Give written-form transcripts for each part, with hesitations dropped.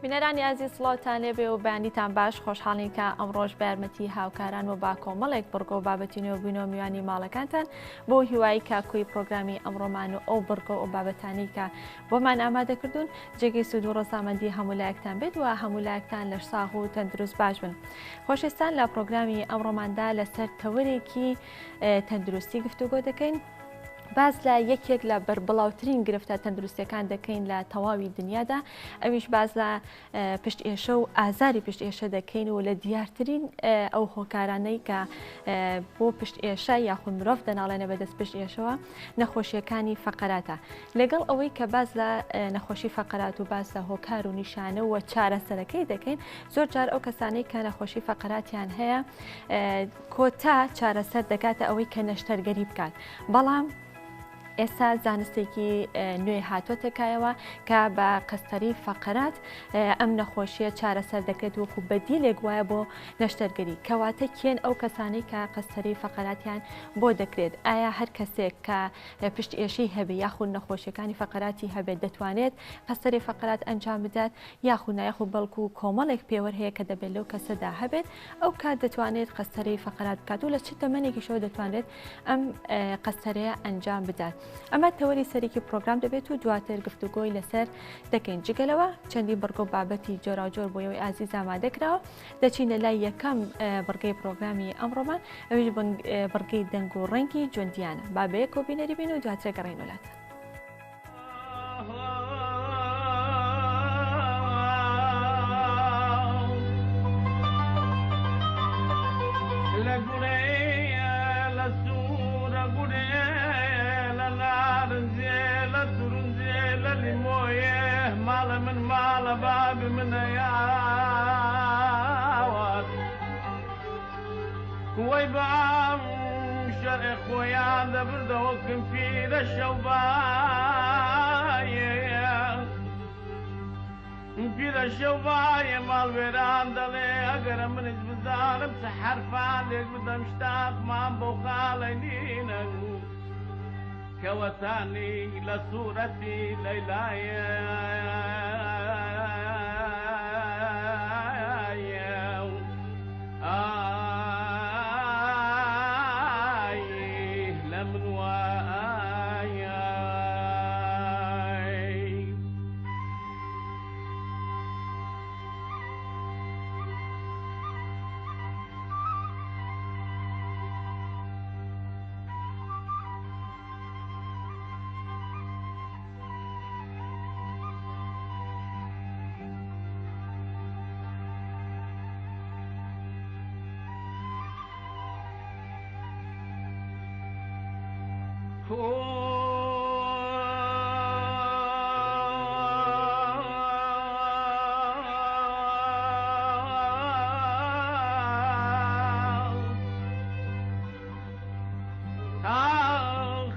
بینەرانی ئازیز سڵاوتان لێبێ و بەیانیتان باش خۆشحاڵین کە ئەمڕۆژ بە یارمەتی هاوکاران و با کۆمەڵێک بڕگۆ و بابەتینەوە بووینەوە میوانی ماڵەکانتان بۆ هیوایی کاکوی پرۆگرامی ئەمڕۆمان و ئەو بڕگۆ و بابەتانی کە بۆمان ئامادەکردوون جێگەی سود و ڕۆزامەندی هەموو لایەکتان بێت و هەموو لایەکتان لەش ساغ و تەندروست باش بن. خۆشەویستان لە پرۆگرامی ئەمڕۆماندا لەسەر تەوەرێکی تەندروستی گفتوگۆ دەکەین. باز لە یەکێک لە بەربڵاوترین گرفتە تەندروستیەکان دەکەین لە تەواوی دنیادا، ئەویش باز لە پشت ئێشە و ئازاری پشت ئێشە دەکەین و لە دیارترین ئەو هۆکارانەی کە بۆ پشت ئێشە یاخود مرۆڤ دەناڵێنە بەدەست پشت ئێشەوە نەخۆشیەکانی فەقەراتە. لەگەڵ ئەوەی کە باز لە نەخۆشی فەقەرات و باز لە هۆکار و نیشانە و چارەسەرەکەی دەکەین، زۆر جار ئەو کەسانەی کە نەخۆشی فەقەراتیان هەیە کۆتا چارەسەر دەکاتە ئەوەی کە نەشتەرگەری بکات. بەڵام ئێستا زانستێکی نوێ هاتوۆتەکایەوە کە بە قەستەری فەقەرات ئەم نەخۆشیە چارەسەر دەکرێت وەکو بەدیلێک وایە بۆ نەشتەرگەری. کەواتە کێن ئەو کەسانەی کە قەستەری فەقەراتیان بۆ دەکرێت؟ ئایا هەر کەسێک کە پشت ئێشەی هەبێ یاخود نەخۆشیەکانی فەقەراتی هەبێت دەتوانێت قەستەری فەقەرات ئەنجام بدات یاخود نایخود بەڵکو کۆمەڵێک پێوەەر هەیە کە دەبێت لەو کەسەدا هەبێت ئەو کات دەتوانێت قەستەری فەقەرات بکات و لە چ تەمەنێکیشەوە دەتوانێت ئەم قەستەرەیە ئەنجام بدات. ئەمە تەوەری سەرێکی پرۆگرام دەبێت و دواتر گفتوگۆی لەسەر دەکەین. جگەلەوە چەندی بڕگۆ بابەتی جۆراوجۆر بۆ ئەوەی ئازیز ئامادەکراوە. دەچینە لای یەکەم بڕگەی پرۆگرامی ئەمڕۆمان، ئەویش بڕگەی دەنگ و ڕەنگی جوندیانە. با بەیەک کۆبینەری بین و دواتر گەڕین وڵاتە. باب من ياوات ويبام شرق خويا دبرد وكم في الشوباية في الشوباية مال ويران دلي اقرا من الزبزان بسحر فالك بدا مشتاق ما بوخالينينا كوثاني لصورتي ليلايا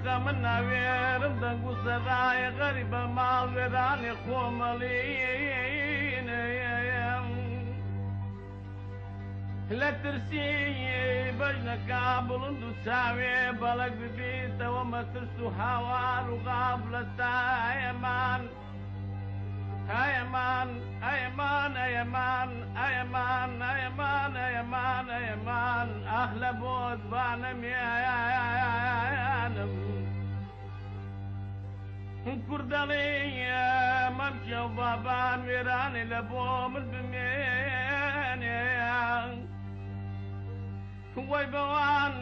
خمنا ويرم دنقو سراي غريب مال ويراني خوملين لا ترسي بجنا كابل ساوي بلق ببيت وما ترسو هوار وغابلة ايمان ايمان ايمان ايمان ايمان ايمان ايمان ايمان اهلا بود بانم يا كردالي ممشي وبابان ويراني لبوم البمين ويبوان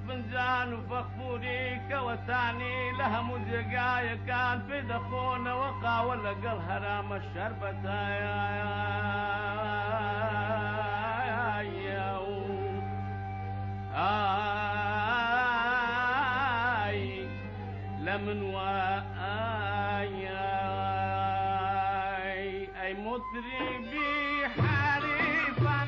فنجان وفخفوري كوثاني لها مزقايا كان في دخون وقع ولا قل هرام الشربة لمن اي مطربي حريفا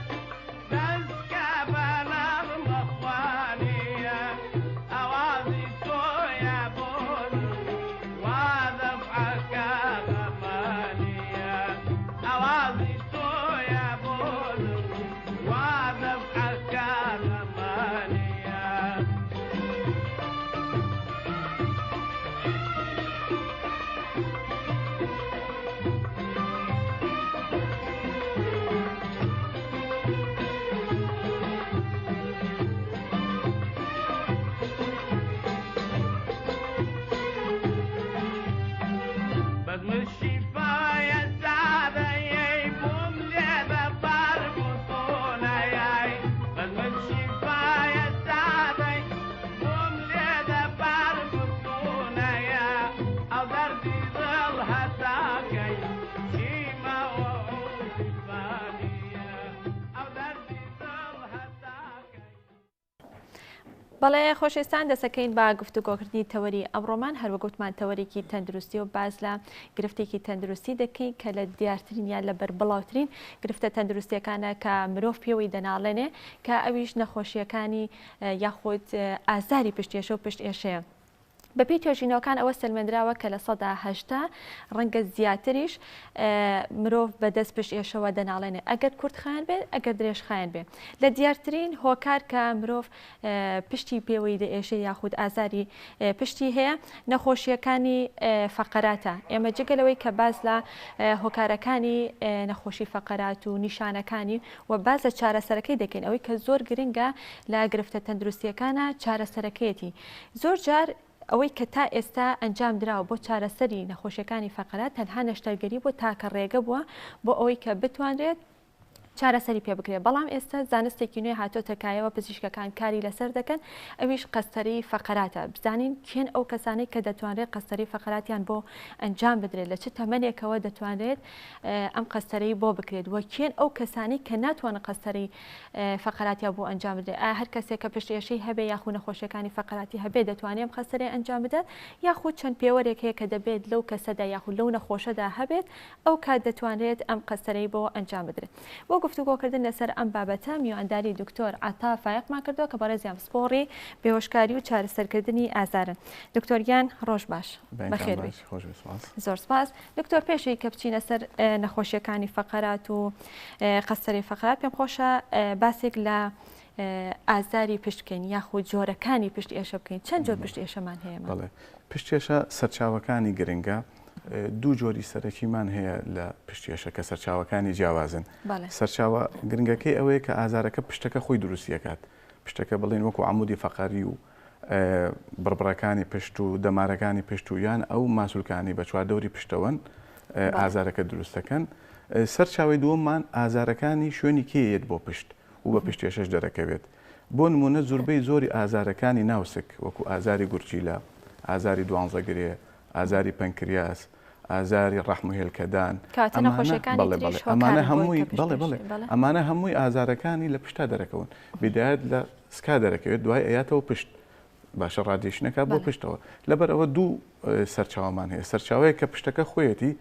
بەڵێ خۆشەویستان دەسەکەین با گفتوگۆکردنی تەوەری ئەمڕۆمان هەروەگوتمان تەوەرێکی تەندروستی و باز لە گرفتێکی تەندروستی دەکەین کە لە دیارترین یان لە بەربڵاوترین گرفتە تەندروستیەکانە کە مرۆڤ پێوەی دەناڵێنێ کە ئەویش نەخۆشیەکانی یاخود ئازاری پشتێشە و پشتێشەیە. بەپی توێژینەوەکان ئەوە سەلمێنراوە کە لە 180 ڕەنگە زیاتریش مرۆڤ بەدەست پشتێشەوە دەناڵێنێ ئەگەر کورتخایان بێت ئەگەر درێژخایان بێت لە دیارترین هۆکار کە مرۆڤ پشتی پێوەی دەئێشێ یاخود ئازاری پشتی هەیە نەخۆشیەکانی فەقەراتە. ئێمە جگەلەوەی کە باز لە هۆکارەکانی نەخۆشی فەقەرات و نیشانەکانی و باز لە چارەسەرەکەی دەکەین ئەوەی کە زۆر گرنگە لە گرفتە تەندروستیەکانە چارەسەرەکەیەتی زۆر جار ئەوەی کە تا ئێستا ئەنجام دراوە بۆ چارەسەری نەخۆشیەکانی فەقەرات تەنها نەشتەرگەری بۆ تاکە ڕێگە بووە بۆ ئەوەی کە بتوانرێت چارەسەری پێ بکرێت. بەڵام ئێستا زانستێکی نوێ هاتۆتەکایەوە پزیشکەکان کاری لەسەر دەکەن ئەویش قەستەری فەقەراتە. بزانین کێن ئەو کەسانەی کە دەتوانرێت قەستەری فەقەراتیان بۆ ئەنجام بدرێت لە چ تەمەنێکەوە دەتوانرێت ئەم قەستەرەی بۆ بکرێت وە کێن ئەو کەسانی کە ناتوانن قەستەری فەقەراتیا بۆ ئەنجام بدرێت. هەر کەسێک کە پشتێشەی هەبێ یاخود نەخۆشیەکانی فەقەراتی هەبێ دەتوانێت ئەم قەستەرەی ئەنجام بدات یاخود چەند پێوەرێک هەیە کە دەبێت لەو کەسەدا یاخود لەو نەخۆشەدا هەبێت ئەو کات دەتوانرێت ئەم قەستەرەی بۆ ئەنجام بدرێت. بۆ گفتوگۆکردن لەسەر ئەم بابەتە میوانداری دکتۆر عەتا فایقمان کردەوە کە بەڕێزیان سپۆڕی بێهۆشکاری و چارەسەرکردنی ئازارن. دکتۆریان ڕۆژ باش بەخێر بیت. زۆر سپاس. دکتۆر پێشەوەی کە بچینە سەر نەخۆشیەکانی فەقەرات و قەستەری فەقەرات پێم خۆشە باسێک لە ئازاری پشت بکەین یاخود جۆرەکانی پشت ئێشە بکەین. چەند جۆر پشت ئێشەمان هەیە؟ بەڵێ پشتێشە سەرچاوەکانی گرنگە دوو جۆری سەرەکیمان هەیە لە پشتێشە کە سەرچاوەکانی جیاوازن. سەرچاوە گرنگەکەی ئەوەیە کە ئازارەکە پشتەکە خۆی دروستیەکات پشتەکە بڵێن وەکو عەمودی فەقەری و بڕبڕەکانی پشت و دەمارەکانی پشت و یان ئەو ماسوولکانی بە چواردەوری پشتەوەن ئازارەکە دروستەکەن. سەرچاوی دووەممان ئازارەکانی شوێنی کێیت بۆ پشت و بە پشتێشەش دەرەکەوێت. بۆ نمونە زۆربەی زۆری ئازارەکانی ناوسک وەکو ئازاری گورچیلە، ئازاری دوانزەگرێ، ئازاری پەنکریاس، ئازاری ڕەحم و هێلکەدان ئەمانە هەمووی ئازارەکانی لە پشتا دەرەکەون. بدایەت لە سکا دەرەکەوێت دوای ئەیاتەوە پشت باشە ڕادێشنەکە بۆ پشتەوە. لەبەر ئەوە دوو سەرچاومان هەیە. سەرچاوەیە کە پشتەکە خۆیەتی،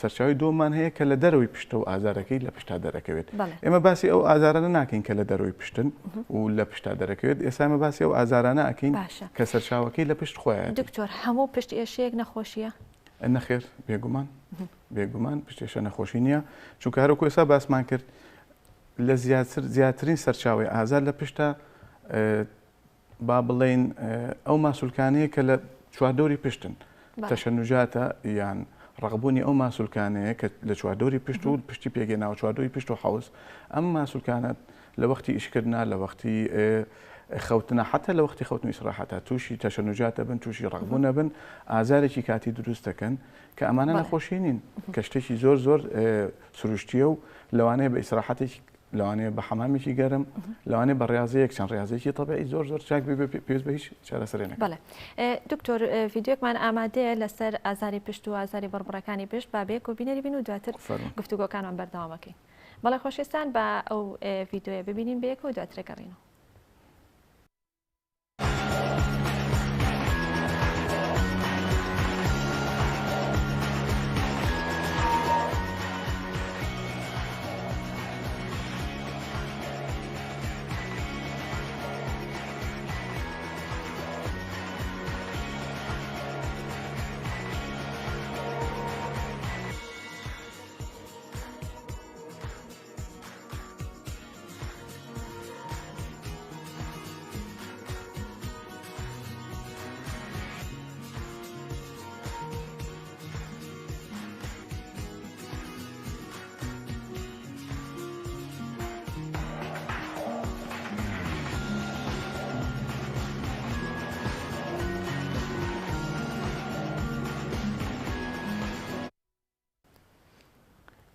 سەرچاوی دووەمان هەیە کە لە دەرەوەی پشتە و ئازارەکەی لە پشتا دەرەکەوێت. ئێمە باسی ئەو ئازارانە ناکەین کە لە دەرەوەی پشتن و لە پشتا دەرەکەوێت. ئێستا ئێمە باسی ئەو ئازارانە ئەکەین کە سەرچاوەکەی لە پشت خۆیە. دکتۆر هەموو پشت ئێشەیەک نەخۆشیە؟ نەخێر، بێگومان پشتێشە نەخۆشی نییە. چونکە هەروەکو ئێستا باسمان کرد لە زیاترین سەرچاوی ئازار لە پشتە با بڵێن ئەو ماسوولکانەیە کە لە چواردەوری پشتن تەشەنوجاتە یان ڕقبوونی ئەو ماسوولکانەیە کە لە چواردەوری پشت و پشتی پێگەناوە چواردەوری پشت و حەوز ئەم ماسوولکانە لە وەختی ئیشکردنا لە وەختی خەوتنە حتا لە وەختی خەوتن ئیسراحەتە تووشی تەشەنوجاتە بن تووشی ڕقبوونە بن ئازارێکی کاتی دروست دەکەن کە ئەمانە نەخۆشی نین کە شتێکی زۆر زۆر سروشتیە و لەوانەیە بە ئیسراحەتێکی لەوانەیە بە حەمامێکی گەرم لەوانەیە بە ڕاضەیەک چەند ڕاضەیەکی تەبیعی زۆر زۆر چاک پێویست بە هیچ چارەسەرێ نەکەن. بەڵێ دکتۆر ڤیدیۆکمان ئامادەیە لەسەر ئازاری پشت و ئازاری بڕبڕەکانی پشت با بێک و بینەری بین و دواتر گفتوگۆکانمان بەردەوامەکەین. بەڵێ خۆشەویستان بە ئەو ڤیدیۆیە ببینین بێک و دواتر گەڕینەوە.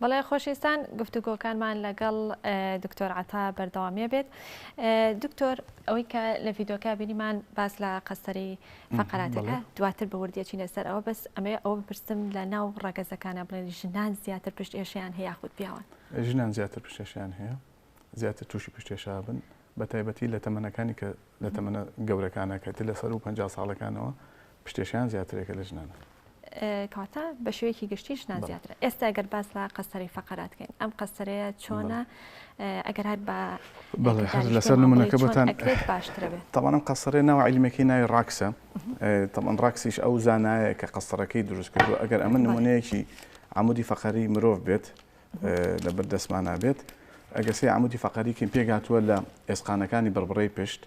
بەڵێ خۆشەویستان گفتوگۆکانمان لەگەڵ دکتۆر عەتا بەردەوامێ بێت. دکتۆر ئەوەی کە لە ڤیدیۆکە بینیمان باس لە قەستەری فەقەراتەکە دواتر بە وردیەچینە سەر ئەوە بەس ئەمەیە ئەوە بپرسم لە ناو ڕەگەزەکانە بڵێن ژنان زیاتر پشت ئێشەیان هەیە یاخود پیاوان؟ ژنان زیاتر پشت ئێشەیان هەیە، زیاتر تووشی پشت ئێشە بن بە تایبەتی لە تەمەنەکانی کە لە تەمەنە گەورەکانە کەتی لە سەر و 50 ساڵەکانەوە پشتێشیان زیاترێکە لە ژنانە. کاتە بە شێوەیەکی گشتی ژنان زیاترە. ئێستا ئەگەر باس لە قەسەری فەقەراتکەین ئەم قەسەرەیە چۆنە ئەگەر هات بە هەر لەسەر نمونەکە بتان باشترە بێت. طبعا ئەم قەسەرەی ناوە عیلمێکی ناوی ڕاکسە. طبعا ڕاکسیش ئەو زانایە کە قەسەرەکەی دروست کردو ئەگەر ئەمە نمونەیەکی عمودی فەقەری مرۆڤ بێت لە بەردەستمانە بێت ئەگەر سێ عمودی فەقەریکین پێگاتووە لە ئێسقانەکانی بەربڕەی پشت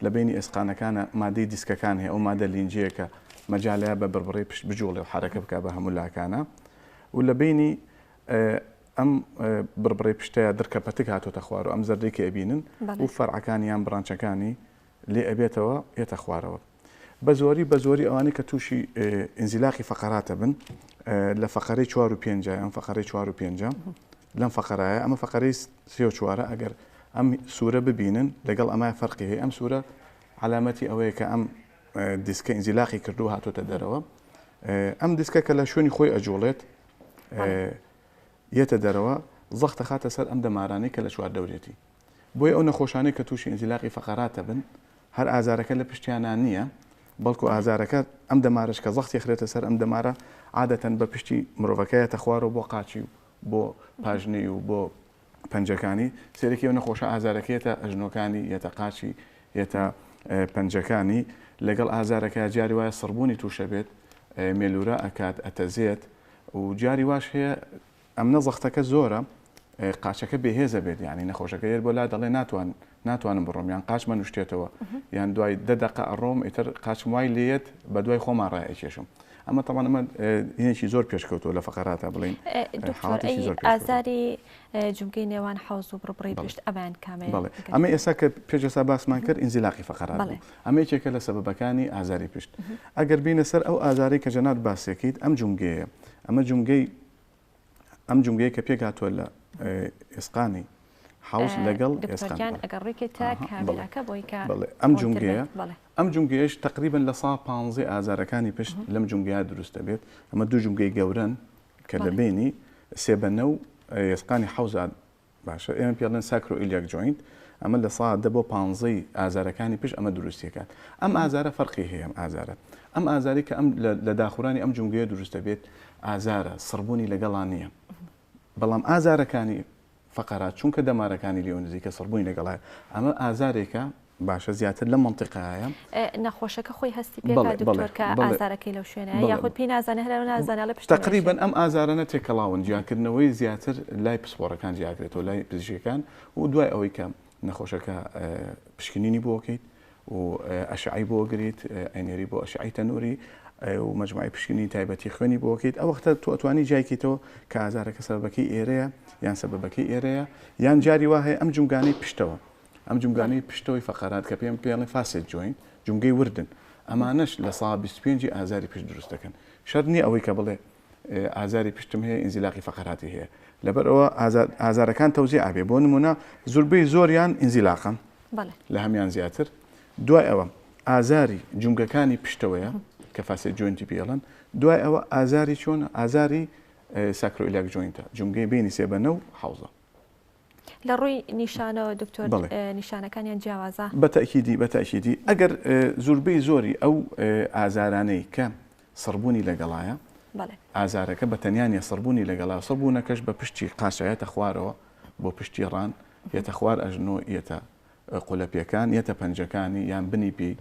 لە بینی ئێسقانەکانە مادەی دیسکەکان هەیە ئەو مادە لینجەیەکە مەجالەیە بە بەربڕەی پشت بجوڵێ و حرەکە بکە بە هەموو لاکانە و لە بینی ئەم بڕبڕەی پشتەیە درکەپەتک هاتۆتە خوار و ئەم زەردەی کە ئەبینن و فەرعەکانیان بڕانچەکانی لێ ئەبێتەوە ئێتە خوارەوە. بە زۆری ئەوانەی کە تووشی ئینزیلاقی فەقەراتە بن لە فەقەرەی 4 و 5 ئەم فەقەرەی 4 و 5 لەم فەقەرایە ئەمە فەقەرەی 3 و 4 ئەگەر ئەم سوورە ببینن لەگەڵ ئەمای فەرقی هەیە ئەم سوورە علامەتی ئەوەیە کە ئەم دیسکە ئینزیلاقی کردو هاتۆتە دەرەوە ئەم دیسکە کە لە شوێنی خۆی ئەجوڵێت یەتە دەرەوە زەختە خاتە سەر ئەم دەمارانەی کە لە چوار دەورێتی بۆی ئەو نەخۆشانەی کە تووشی ئینزیلاقی فەقەراتە بن هەر ئازارەکە لە پشتیانان نییە بەڵکو ئازارەکە ئەم دەمارش کە زەختی خرێتە سەر ئەم دەمارە عادەتەن بە پشتی مرۆڤەکەیەتە خوارەوە بۆ قاچی و بۆ پاژنەی و بۆ پەنجەکانی سێرەکی ئەو نەخۆشە ئازارەکەیەتە ئەژنۆکانی یەتە قاچی یەتە پەنجەکانی لەگەڵ ئازارەکە جاری وایە سڕبوونی تووشە بێت مێلورە ئەکات ئەتەزێت و جاری واش هەیە ئەم نەزەختەکە زۆرە قاچەکە بێهێزە بێت یعنی نەخۆشەکە هێر بۆ لا دەڵێ ناتوانم بڕۆم یان قاچمە نوشتێتەوە یان دوای 10 دقیقە ئەڕۆم ئیتر قاچم وای لێت بە دوای خۆمان ڕایەکێشم ئەمە تەمان ئەمە هێنێکی زۆر پێشکەوتوە لە فەقەراتە بڵین ئازاری جومگەی نێوان حەوز و بڕبڕی پشت ئەبیان کامێ ئەمە ئێستا کە پێشەسا باسمان کرد ئینزیلاقی فەقەرات ئەمە یەکێکە لە سەبەبەکانی ئازاری پشت ئەگەر بینە سەر ئەو ئازاری کە جەنات باسێکیت ئەم جومگەیە ئەم جومگەی کە پێکاتوە لە ئێسقانی حەوز لەگەڵ ئێسقان ئەم جومگەیەش تقریبن لە 150 ئازارەکانی پشت لەم جومگەیە دروستە بێت ئەمە دوو جومگەی گەورن کە لە بینی سێبەنە و ئێسقانی حەوزات باشە ئێمە پێڵێن ساکرۆ ئیلیاک جوینت ئەمە لە 100 بۆ 15 ئازارەکانی پشت ئەمە دروستیەکان ئەم ئازارە فەرقی هەیە ئەم ئازاری کە ئەم لە داخورانی ئەم جومگەیە دروستە بێت ئازارە سڕبوونی لەگەڵان نییە بەڵام ئازارەکانی فەقەرات چونکە دەمارەکانی لێو نزیکە سڕبوونی لەگەڵایە ئەمە ئازارێکە باشە زیاتر لە منطقەیە نەخۆشەکە خۆی هەستی پێکات دکتۆر کە ئازارەکەی لەو شوێنە یاخود پێی نازانێت هەر نازانێت لە پشت تقریبا ئەم ئازارانە تێکەڵاون جیاکردنەوەی زیاتر لای پسپۆڕەکان جیاکرێتەوە لای پزیشکەکان و دوای ئەوەی کە نەخۆشەکە پشکنینی بۆ بکەیت و ئەشعی بۆ گریت ئەینێری بۆ ئەشعی تەنووری و مجموعی پشکنی تایبەتی خوێنی بۆ بکەیت ئەو وەختە تو ئەتوانی جایکەیتەوە کە ئازارەکە سەبەبەکەی ئێرەیە یان سەبەبەکەی ئێرەیە یان جاری وا هەیە ئەم جومگانەی پشتەوە ئەم جومگانەی پشتەوەی فەقەرات کە پێڵێن فاسێت جوین جومگەی وردن ئەمانەش لە 125 ئازاری پشت دروست دەکەن شەرت نییە ئەوەی کە بڵێ ئازاری پشتم هەیە ئینزیلاقی فەقەراتی هەیە لەبەرەوە ئازارەکان تەوزیع ئابێ بۆ نمونە زۆربەی زۆریان ئینزیلاقن لە هەمیان زیاتر دوای ئەوە ئازاری جومگەکانی پشتەوەیە کە فاسێت جوینتی پێڵن دوای ئەوە ئازاری چۆن ئازاری ساکرۆ ئیلیاک جوینتە جومگەی بینی سێبەنە و حەوزە لە ڕووی نیشانەوە دکتۆر نیشانەکانیان جیاوازە بەتەکیدی ئەگەر زۆربەی زۆری ئەو ئازارانەی کە سڕبوونی لەگەڵایە ئازارەکە بە تەنیانە سڕبوونی لەگەڵا سڕبوونەکەش بە پشتی قاشایەتە خوارەوە بۆ پشتی ڕان یەتە خوار ئەژنۆ یەتە قولەپیەکان یەتە پەنجەکانی یان بنی پێی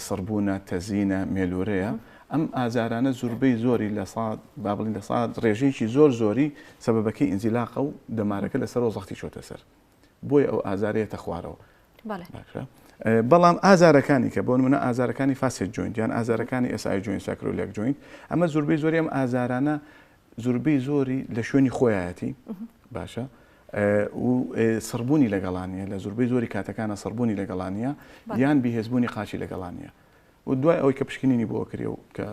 سڕبوونە تەزینە مێلورەیە ئەم ئازارانە زۆربەی زۆری لە بابڵین لە ڕێژەیەکی زۆری سەبەبەکەی ئینزیلاقە و دەمارەکە لەسەرەوە زەختی چۆتە سەر بۆی ئەو ئازارەیەتە خوارەوە بەڵام ئازارەکانی کە بۆ نمونە ئازارەکانی فاسێت جوینت یان ئازارەکانی ئێسای جوین ساکرۆ ئیلیاک جوینت ئەمە زۆربەی زۆری ئەم ئازارانە زۆربەی زۆری لە شوێنی خۆیەتی باشە و سڕبوونی لەگەڵانیە لە زۆربەی زۆری کاتەکانە سڕبوونی لەگەڵانیە یان بیهێزبوونی قاچی لەگەڵانیە و دوای ئەوەی کە پشکنینی بۆ کرێ و کە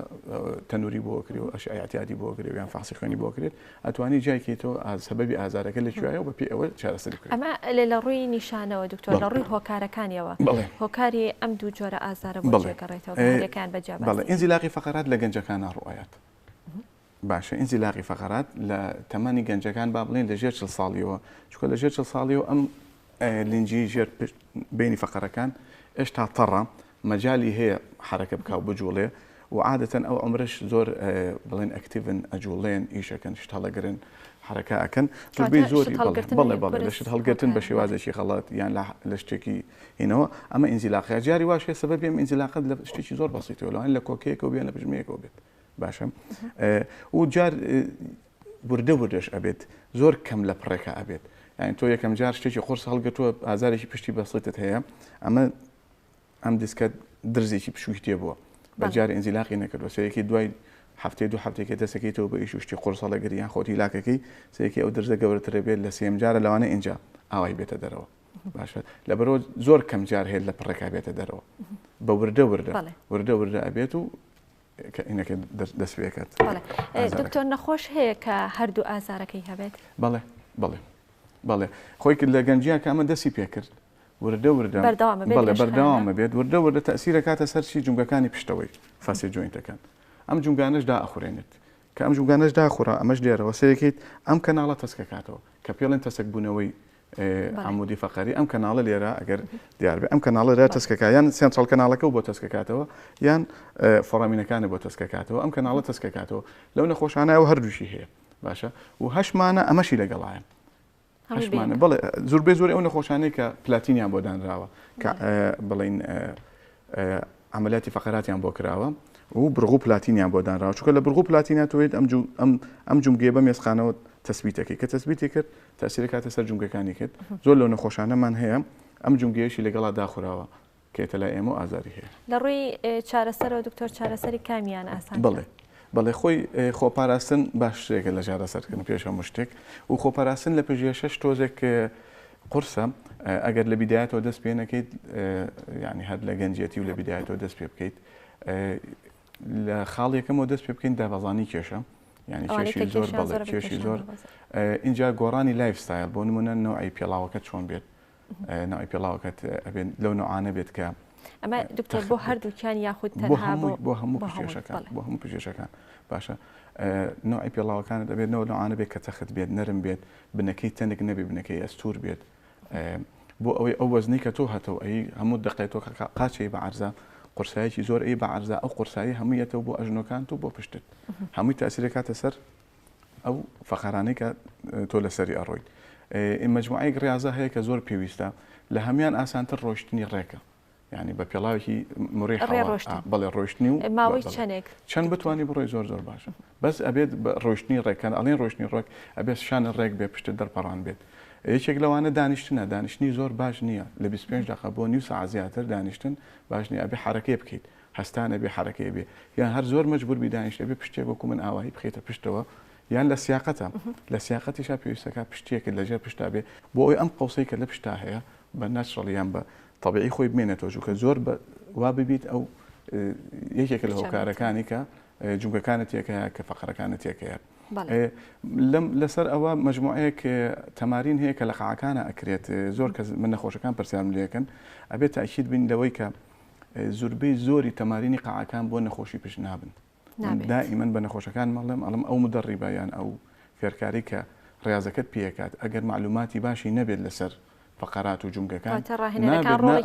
تەنووری بۆ کرێ و ئەشعیاتی بۆ کرێ و یان فاسی خوێنی بۆ کرێت ئەتوانی جایکێتەوە سەبەبی ئازارەکە لەکوێیە و بەپی ئەوە چارەسەری بکرێت ئەمە لە ڕووی نیشانەوە دکتۆر لە ڕووی هۆکارەکانیەوە هۆکاری ئەم دوو جۆرە ئازارە بۆ جێگەڕێتەوە یەکان بەجیا بەڵێ ئینزیلاقی فەقەرات لە گەنجەکانە ڕوایەت باشە ئینزیلاقی فەقەرات لە تەمەنی گەنجەکان با بڵێن لەژێر 40 ساڵیەوە چونکە لەژێر 40 ساڵیەوە ئەم لنجی ژێر بینی فەقەرەکان ئێشتا تەڕە مەجای هەیە حرەکە بکاو بجوڵێ و عادەتەن ئەو عمرش زۆر بڵێن ئەکتیڤن ئەجوڵێن ئیشەکەن شت هەڵەگرن حرەکە ئەکەن زۆربەی زۆری بەڵێ لە شت هەڵگرتن بە شێوازێکی غەڵەت یان لە شتێکی هینەوە ئەمە ئینزیلاقەیە جاری واشێ سەبەب بێم ئینزیلاقەت لە شتێکی زۆر بەسیتەوە لەوان لە کۆکەیەکەوە بێن لە بژمەیەکەوە بێت باشە و جار وردەش ئەبێت زۆر کەم لە پڕێکە ئەبێت یعنی تۆ یەکەم جار شتێکی قورس هەڵگرتووە ئازارێکی پشتی بەسڵێتت هەیە ئەمە ئەم دیسکە درزێکی پشوویتێ بووە بەجار ئینزیلاقی نەکردوە سەیەکی دوای هەفتەی دوو هەفتێکی دەسەکەیتەوە بە ئیش شتی قورس هەڵەگریان خۆتی لاکەکەی سەیەکی ئەو درزە گەورەترە بێت لە سێم جارە لەوانە اینجا ئاوای بێتە دەرەوە باشە لەبەرەوە زۆر کەم جار هەیە لە پڕێکا بێتە دەرەوە بە وردە ئەبێت و ئینەکە دەست پێکات. دکتۆر نەخۆش هەیە کە هەردوو ئازارەکەی هەبێت؟ بەڵێ خۆی کرد لە گەنجیان کە ئەمە دەستی پێکرد وردە بەردەوامە بێت وردە تەسیرە کاتە سەرچی جونگەکانی پشتەوەی فاسی جوینتەکان ئەم جونگانەش داخورێنێت کە ئەم جونگانەش داخورا ئەمەش دێرەوە سەرەکەیت ئەم کەناڵە تەسکەکاتەوە کە پێڵێن تەسک بوونەوەی عمودی فەقەری ئەم کەناڵە لێرە ئەگەر دیار بێ ئەم کەناڵە لێرە تەسکەکە یان سێنترال کەناڵەکە بۆ تەسکەکاتەوە یان فۆڕامینەکانە بۆ تەسکەکاتەوە ئەم کەناڵە تەسکەکاتەوە لەو نەخۆشانە و هەردووشی هەیە باشە و هەشمانە ئەمەشی لەگەڵایە هەشمانە بڵێ زۆربەی زۆر ئەو نەخۆشانەی کە پلاتینیان بۆ دانراوە کە بڵین عملیاتی فەقەراتیان بۆ کراوە و بڕغ و پلاتینیان بۆ دانراوە چونکە لە بڕغ و پلاتینیا تۆیت ئەم جومگێ بە مێسخانەوە تەسبیتەکەی کە تەسبیتی کرد تەسیری کاتە سەر جونگەکانی کرد زۆر لەو نەخۆشانەمان هەیە ئەم جونگێشی لەگەڵا داخوراوە کێتە لای ئێمە ئازاری هەیە لە ڕووی چارەسەرەوە دکتۆر چارەسەری کامیان ئاسان بەڵێ خۆی خۆپاراستن باش شتێکە لە چارەسەرکردن پێش هەموو شتێک و خۆپاراستن لە پێشە شەش تۆزێک قورسە ئەگەر لە بیدایەتەوە دەست پێ نەکەیت یعنی هەر لە گەنجێتی و لە بیدایەتەوە دەست پێ بکەیت لە خاڵێکەکەمەوە دەست پێ بکەین دابەزانی کێشە یعنی کێشی زۆر بەڵێ کێشی زۆر اینجا گۆڕانی لایف ستایل بۆ نمونە نەوعی پێڵاوەکەت چۆن بێت نەوعی پێڵاوەکەت ئەبێن لەو نوعانە بێت کە ئەمە دکتۆر بۆ هەردووکیان یاخود تەنها بۆ هەموو پێشەکان باشە نوعی پێڵاوەکانت دەبێت نەوە نوعانە بێت کە تەخت بێت نەرم بێت بنەکەی تەنێک نەبێت بنەکەی ئەستور بێت بۆ ئەوەی ئەو وەزنی کە تۆ هەتەوە ئەی هەموو دقێتەوە قاچەی بە عەرزە قورسایەکی زۆر ئەی بە عەرزە ئەو قورسایی هەموویەتەوە بۆ ئەژنۆکان و بۆ پشتت هەمووی تاسیرە کاتە سەر ئەو فەقەرانەی کە تۆ لەسەری ئەڕۆیت مەجموعەیەک ڕاضە هەیە کە زۆر پێویستە لە هەمیان ئاسانتر ڕۆشتنی ڕێکە یعنی بە پێڵاوێکی مڕێحەوە بەڵێ ڕۆشتنی و ماوەی چەند بتوانانی بڕۆی زۆر باشە بەس ئەبێت ڕۆشتنی ڕێکەکان ئەڵێن ڕۆشتنی ڕۆک ئەبێت شانە ڕێک بێ پشتت دەرپەڕان بێت یەکێک لەوانە دانیشتنی زۆر باش نییە لە 25 دقیقە بۆ نیو ساعت زیاتر دانیشتن باش نییە ئەبێ حرەکەی بکەیت هەستانە بێ حرەکەی بێ یان هەر زۆر مەجبور بی دانیشتە بێ پشتێک وەکو من ئاوایی بخێتە پشتەوە یان لە سیاقەتە لە سیاقەتیشا پێویستەکە پشتێکت لەژێر پشتا بێ بۆ ئەوی ئەم قەوسەی کە لە پشتا هەیە بە نەچڕڵ یان بە طبیعی خۆی بمێنێتەوە چونکە زۆر وا ببیت ئەو یەکێکە لە هۆکارەکانی کە جونگەکانت تێکەیە کە فەقەرەکانت تێکەیە لەسەر ئەوە مەجموعەیەک تەمارین هەیە کە لە قاعەکانە ئەکرێت زۆر کەس من نەخۆشەکان پرسیارم لێکن ئەبێت تاکید بین لەوەی کە زۆربەی زۆری تەمارینی قاعەکان بۆ نەخۆشی پێش نابن دائیمەن بە نەخۆشەکان مەڵێم ئەو مدەڕیبایان ئەو فێرکاری کە ڕاضەکەت پێکات ئەگەر معلوماتی باشی نەبێت لەسەر فەقەرات و جونگەکان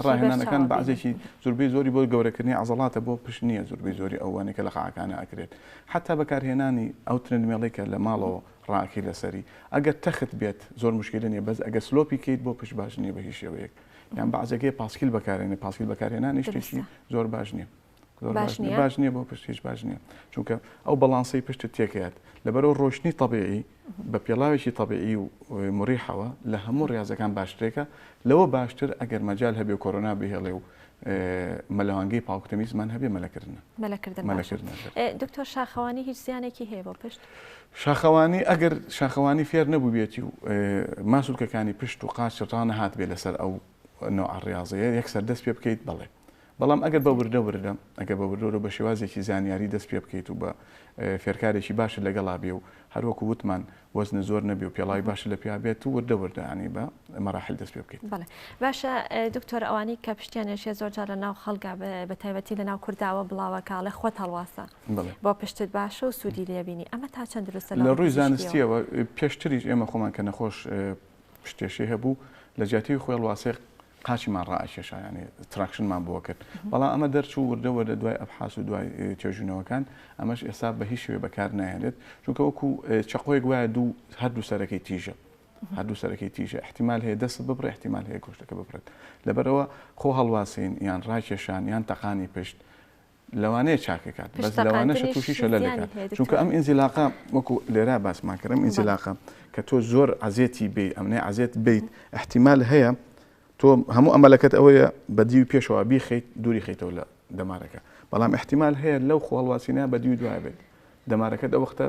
ڕاهێنانەکان بەعزێکی زۆربەی زۆری بۆ گەورەکردنی عەزەڵاتە بۆ پشت نییە زۆربەی زۆری ئەوانەی کە لە قاعەکانە ئەکرێت حتا بەکارهێنانی ئەو ترندمێڵی کە لە ماڵەوە ڕاکی لەسەری ئەگەر تەخت بێت زۆر مشکلە نیە بەس ئەگەر سلۆپی کەیت بۆ پشت باش نییە بە هیچ شێوەیەک یان بەعزەکەی پاسکیل بەکارێنێ پاسکیل بەکارهێنانی شتێکی زۆر باش نییە باش نییە بۆ پشت هیچ باش نییە چونکە ئەو بەڵانسەی پشتت تێکەیات لەبەرەوە ڕۆشنی طبیعی بە پێڵاوێکی طبیعی و مریحەوە لە هەموو ڕاضەکان باشترێکە لەوە باشتر ئەگەر مەجال هەبێ کۆرۆنا بهێڵێ و مەلەوانگەی پاڵکتەمیزمان هەبێ مەلەکردن دکتۆر شاخەوانی هیچ زیانێکی هەیە بۆ پشت شاخەوانی ئەگەر شاخەوانی فێر نەبوو بێتی و ماسوولکەکانی پشت و قاچ ڕانە هات بێ لەسەر ئەو نوع ڕاضەیە یەکسەر دەست پێ بکەیت بەڵێ بەڵام ئەگەر بە وردە ئەگەر بە وردۆ بە شێوازێکی زانیاری دەست پێ بکەیت و بە فێرکارێکی باشە لەگەڵا بێ و هەروەکو وتمان وەزنە زۆر نەبێ و پێڵاوی باشە لە پیا بێت و وردە ینی بە مەراحل دەست پێ بکەیت. بەڵێ باشە دکتۆر ئەوانەی کە پشتیانێشێ زۆر جار لە ناو خەڵگا بە تایبەتی لە ناو کورداوە بڵاوەکاڵێ خۆت هەڵواسە بۆ پشتت باشە و سوودی لێبینی ئەمە تا چەند درستە لە ڕووی زانستیەوە پێشتریش ئێمە خۆمان کە نەخۆش شتێشی هەبوو لە جیاتی خۆی هەڵواسێ قاچیمان ڕائکێشا ینی تراکشنمان بۆ کرد بەڵام ئەمە دەرچوو وردە وەرە دوای ئەبحاس و دوای توێژینەوەکان ئەمەش ئێستا بە هیچ شوێ بەکار نایێنێت چونکە وەکو چقۆیەک وایە هەردوو سەرەکەی تیژە هەردوو سەرەکەی تیژە احتیمال هەیە دەست ببڕێ احتیمال هەیە گۆشتەکە ببرێت لەبەرەوە خۆ هەڵواسین یان ڕاکێشان یان تەقانی پشت لەوانەیە چاکەکات بەس لەوانەش تووشی شەلە دەکات چونکە ئەم ئینزیلاقە وەکو لێرا باسمان کردم ئینزیلاقە کە تۆ زۆر عزیێتی بێ ئەمنێ عزیێت بیت احتیمال هەیە تۆ هەموو ئەمەلەکەت ئەوەیە بەدی و پێشەوە بیخیت دووری خیتەوە لە دەمارەکە بەڵام احتیمال هەیە لەو خۆڵواسینە بەدی و دوای بێت دەمارەکەت ئەو وەختە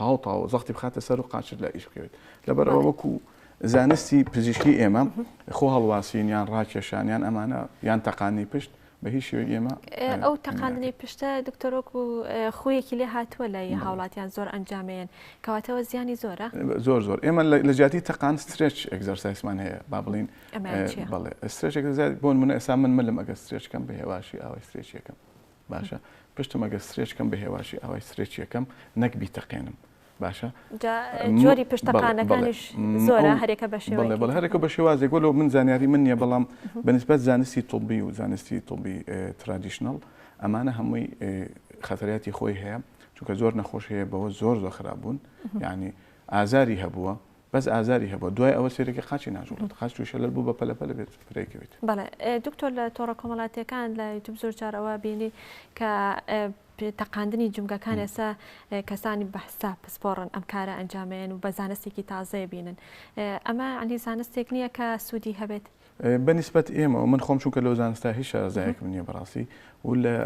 تاو زەختی بخاتە سەر و قاچت لە ئیش بکەوێت لەبەرەوە وەکو زانستی پزیشکی ئێمە خۆ هەڵواسین یان ڕاکێشانیان ئەمانە یان تەقانی پشت بە هیچ شێوەیە ئێمە ئەو تەقاندنی پشتە دکتۆرۆک و خۆیەکی لێ هاتووە لە هاوڵاتیان زۆر ئەنجامێن کەواتەوە زیانی زۆرە زۆر ئێمە لە جیاتی تەقان سترێچ ئەگزەرسایزمان هەیە با بڵین بەڵێ سترێچ بۆن منە ئێستا من ملم ئەگە سترێچکەم بە هێواشی ئاوای سترێچ یەکەم باشە پشتم ئەگە سترێچکەم بە هێواشی ئاوای سترێچ یەکەم نەک بیتەقێنم باشە جۆری پشتەقانەکانیش زۆرە هەرێکە بە شێوەیە بەڵێ هەرێکە بە شێوازێک وەلو من زانیاری من نییە بەڵام بەنسبەت زانستی طبی و زانستی طبی ترادیشنەڵ ئەمانە هەمووی خەتەریاتی خۆی هەیە چونکە زۆر نەخۆش هەیە بەوە زۆر خراپبوون یعنی ئازاری هەبووە بەس ئازاری هەبووە دوای ئەوە سێرەکە قاچی ناژوڵێت قاچ و شەلەر بوو بە پەلەپەلە بێت فرێکەوێت بەڵێ دکتۆر لە تۆڕە کۆمەڵاتیەکان لە یوتیوب زۆر جارەوە بینی کە تەقاندنی جمگەکان ئێستا کەسانی بەحسا پسپۆڕن ئەم کارە ئەنجامێن و بە زانستێکی تازەیە بینن ئەمە ئەنی زانستێک نییە کە سوودی هەبێت بەنسبەت ئێمە من خۆم چونکە لەو زانستا هیچ شارەزایەکم نییە بەڕاستی و لە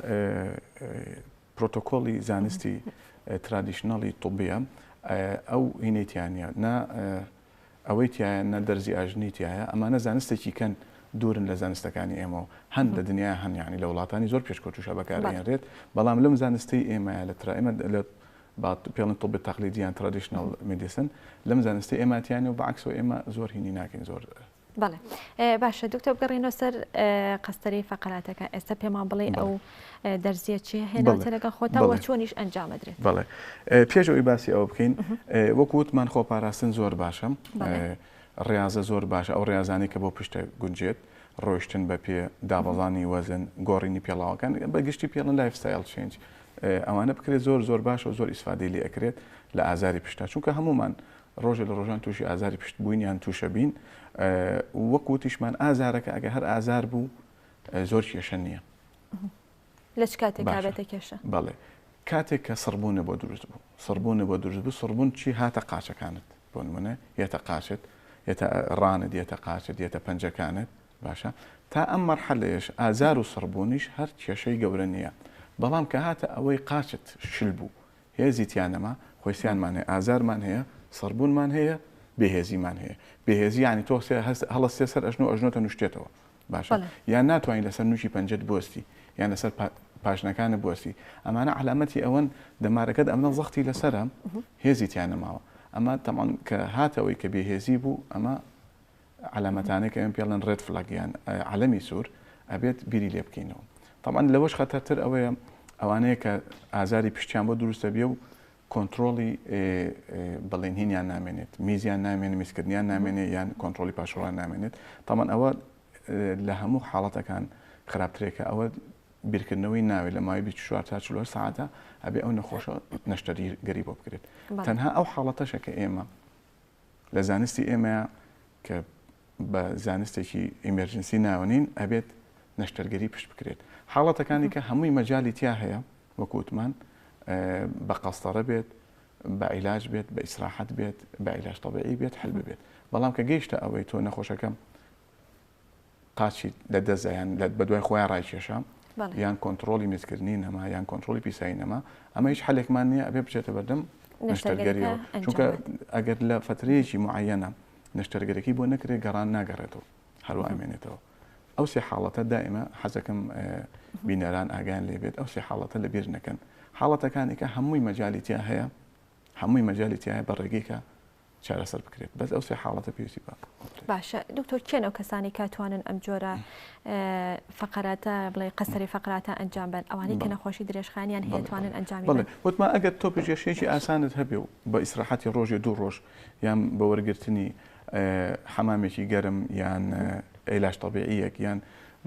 پرۆتۆکۆڵی زانستی ترادیشنەڵی طبیە ئەو هینەیتیانە ئەوەی تایە نە دەرزی ئاژنیتیایە ئەمانە زانستێکی کەن دوورن لە زانستەکانی ئێمە و هەن لە دنیا هەن یعنی لە وڵاتانی زۆر پێشکەوتوشە بەکارهێنرێت بەڵام لەم زانستی ئێمە لە ئێمە لە پێڵن طب تەقلیدیان ترادیشنەڵ مدیسن لەم زانستی ئێماتیانی و بەعکسەوە ئێمە زۆر هینی ناکەین زۆر بەڵێ باشە دکتۆر بگەڕێنەوە سەر قەستەری فەقەراتەکە ئێستا پێمان بڵێ ئەو دەرزیە چیە هێناوتە لەگەڵ خۆتەوە چۆنیش ئەنجامەدرێت بەڵێ پێشەوەی باسی ئەوە بکەین وەکووتمان خۆپاراستن زۆر باشە ڕاضە زۆر باشە ئەو ڕاضانی کە بۆ پشتە گونجێت ڕۆیشتن بە پێ دابەڵانی وەزن گۆڕینی پێڵاوەکان بەگشتی پێڵن لایفستایل چێنج ئەوانە بکرێت زۆر باش و زۆر ئیسفادەی لێ ئەکرێت لە ئازاری پشتا چونکە هەمومان ڕۆژە لە ڕۆژان تووشی ئازاری پشت بووینیان تووشە بین وەکوتیشمان ئازارەکە ئەگە هەر ئازار بوو زۆر کێشە نییە لە چ کاتێک کابێتە کێشە بەڵێ کاتێک کە سڕبوونە بۆ دروست بوو سڕبوونە بۆ دروست بوو سڕبوون چی هاتە قاچەکانت بۆ نمونە یەتە قاچت یەتە ڕانت یەتە قاچت یەتە پەنجەکانت باشە تا ئەم مەرحەلەیەش ئازار و سڕبوونیش هەر کێشەی گەورە نییە بەڵام کە هاتە ئەوەی قاچت شل بوو هێزی تیانەما خۆیسیانمان هەیە ئازارمان هەیە سڕبوونمان هەیە بێهێزیمان هەیە بێهێزی ینی تۆ هەڵەستێ سەر ئەژنۆتە نوشتێتەوە باشە یان ناتوانین لەسەر نوشی پەنجەت بۆستی یان لەسەر پاشنەکانە بۆستی ئەمانە علامەتی ئەوەن دەمارەکەت ئەمە زەختی لەسرە هێزی تیانەماوە ئەمە تەمان کە هاتەوەی کە بێهێزی بوو ئەمە علامەتانەی کە ئەم پێڵەن ڕێد فلاگیان عەلەمی سوور ئەبێت بیری لێ بکەینەوە طبعاً لەوەش خەتەرتر ئەوەیە ئەوانەیە کە ئازاری پشتیان بۆ دروستە بێ و کۆنتترۆلی بڵێن هینیان نامێنێت میزیان نامێنێت میزکردنیان نامێنێت یان کۆنتترۆلی پاشڕوان نامێنێت تامان ئەوە لە هەموو حاڵەتەکان خراپترێکە ئەوە بیرکردنەوەی ناوێت لە ماوەی 24 تا 40 ساعتە ئەبێ ئەو نەخۆشە نەشتەری گەری بۆ بکرێت تەنها ئەو حاڵەتەشە کە ئێمە لە زانستی ئێمە کە بە زانستێکی ئیمەرجنسی ناوەنین ئەبێت نەشتەرگەری پشت بکرێت حاڵەتەکانی کە هەمووی مەجای تیا هەیە وەکوتمان بە قەستەرە بێت بە عیلاج بێت بە ئیسراحەت بێت بە عیلاج طبیعی بێت حل بێت بەڵام کە گەیشتە ئەوەی تۆ نەخۆشەکەم قاچی لە دەزایان بە دوای خۆیان ڕایکێشە یان کۆنتترۆلی میزکردنی نەما یان کۆنتترۆلی پیسایی نەما ئەمە هیچ حلێکمان نییە ئەبێ بچێتە بەردەم نەشتەرگەریەوە چونکە ئەگەر لە فترەیەکی معەنە نەشتەرگەرەکەی بۆ نەکرێت گەڕان ناگەڕێتەوە هەروە ئەمێنێتەوە ئەو سێ حاڵەتە دائمە حەزەکەم بینەران ئاگیان لێ بێت ئەو سێ حاڵەتە لەبیر نەکەن حاڵەتەکانی کە هەمووی مەجالیتیا هەیە هەمووی مەجالیتیا هەیە بە ڕێگەیکە چارەسەر بکرێت بەس ئەو سێ حاڵەتە پێویستی بە باشە دکتۆر کێن ئەو کەسانی کاتوانن ئەم جۆرە فەقەراتە بڵێ قەسەری فەقەراتە ئەنجام بن ئەوانەی کە نەخۆشی درێژخانیان هەیە توانن ئەنجامی بن وتمان ئەگەر تۆ پێشێشێکی ئاسانت هەبێ و بە ئیسراحەتی ڕۆژێ دوو ڕۆژ یان بە وەرگرتنی حەمامێکی گەرم یان عیلاج تەبیعیەک یان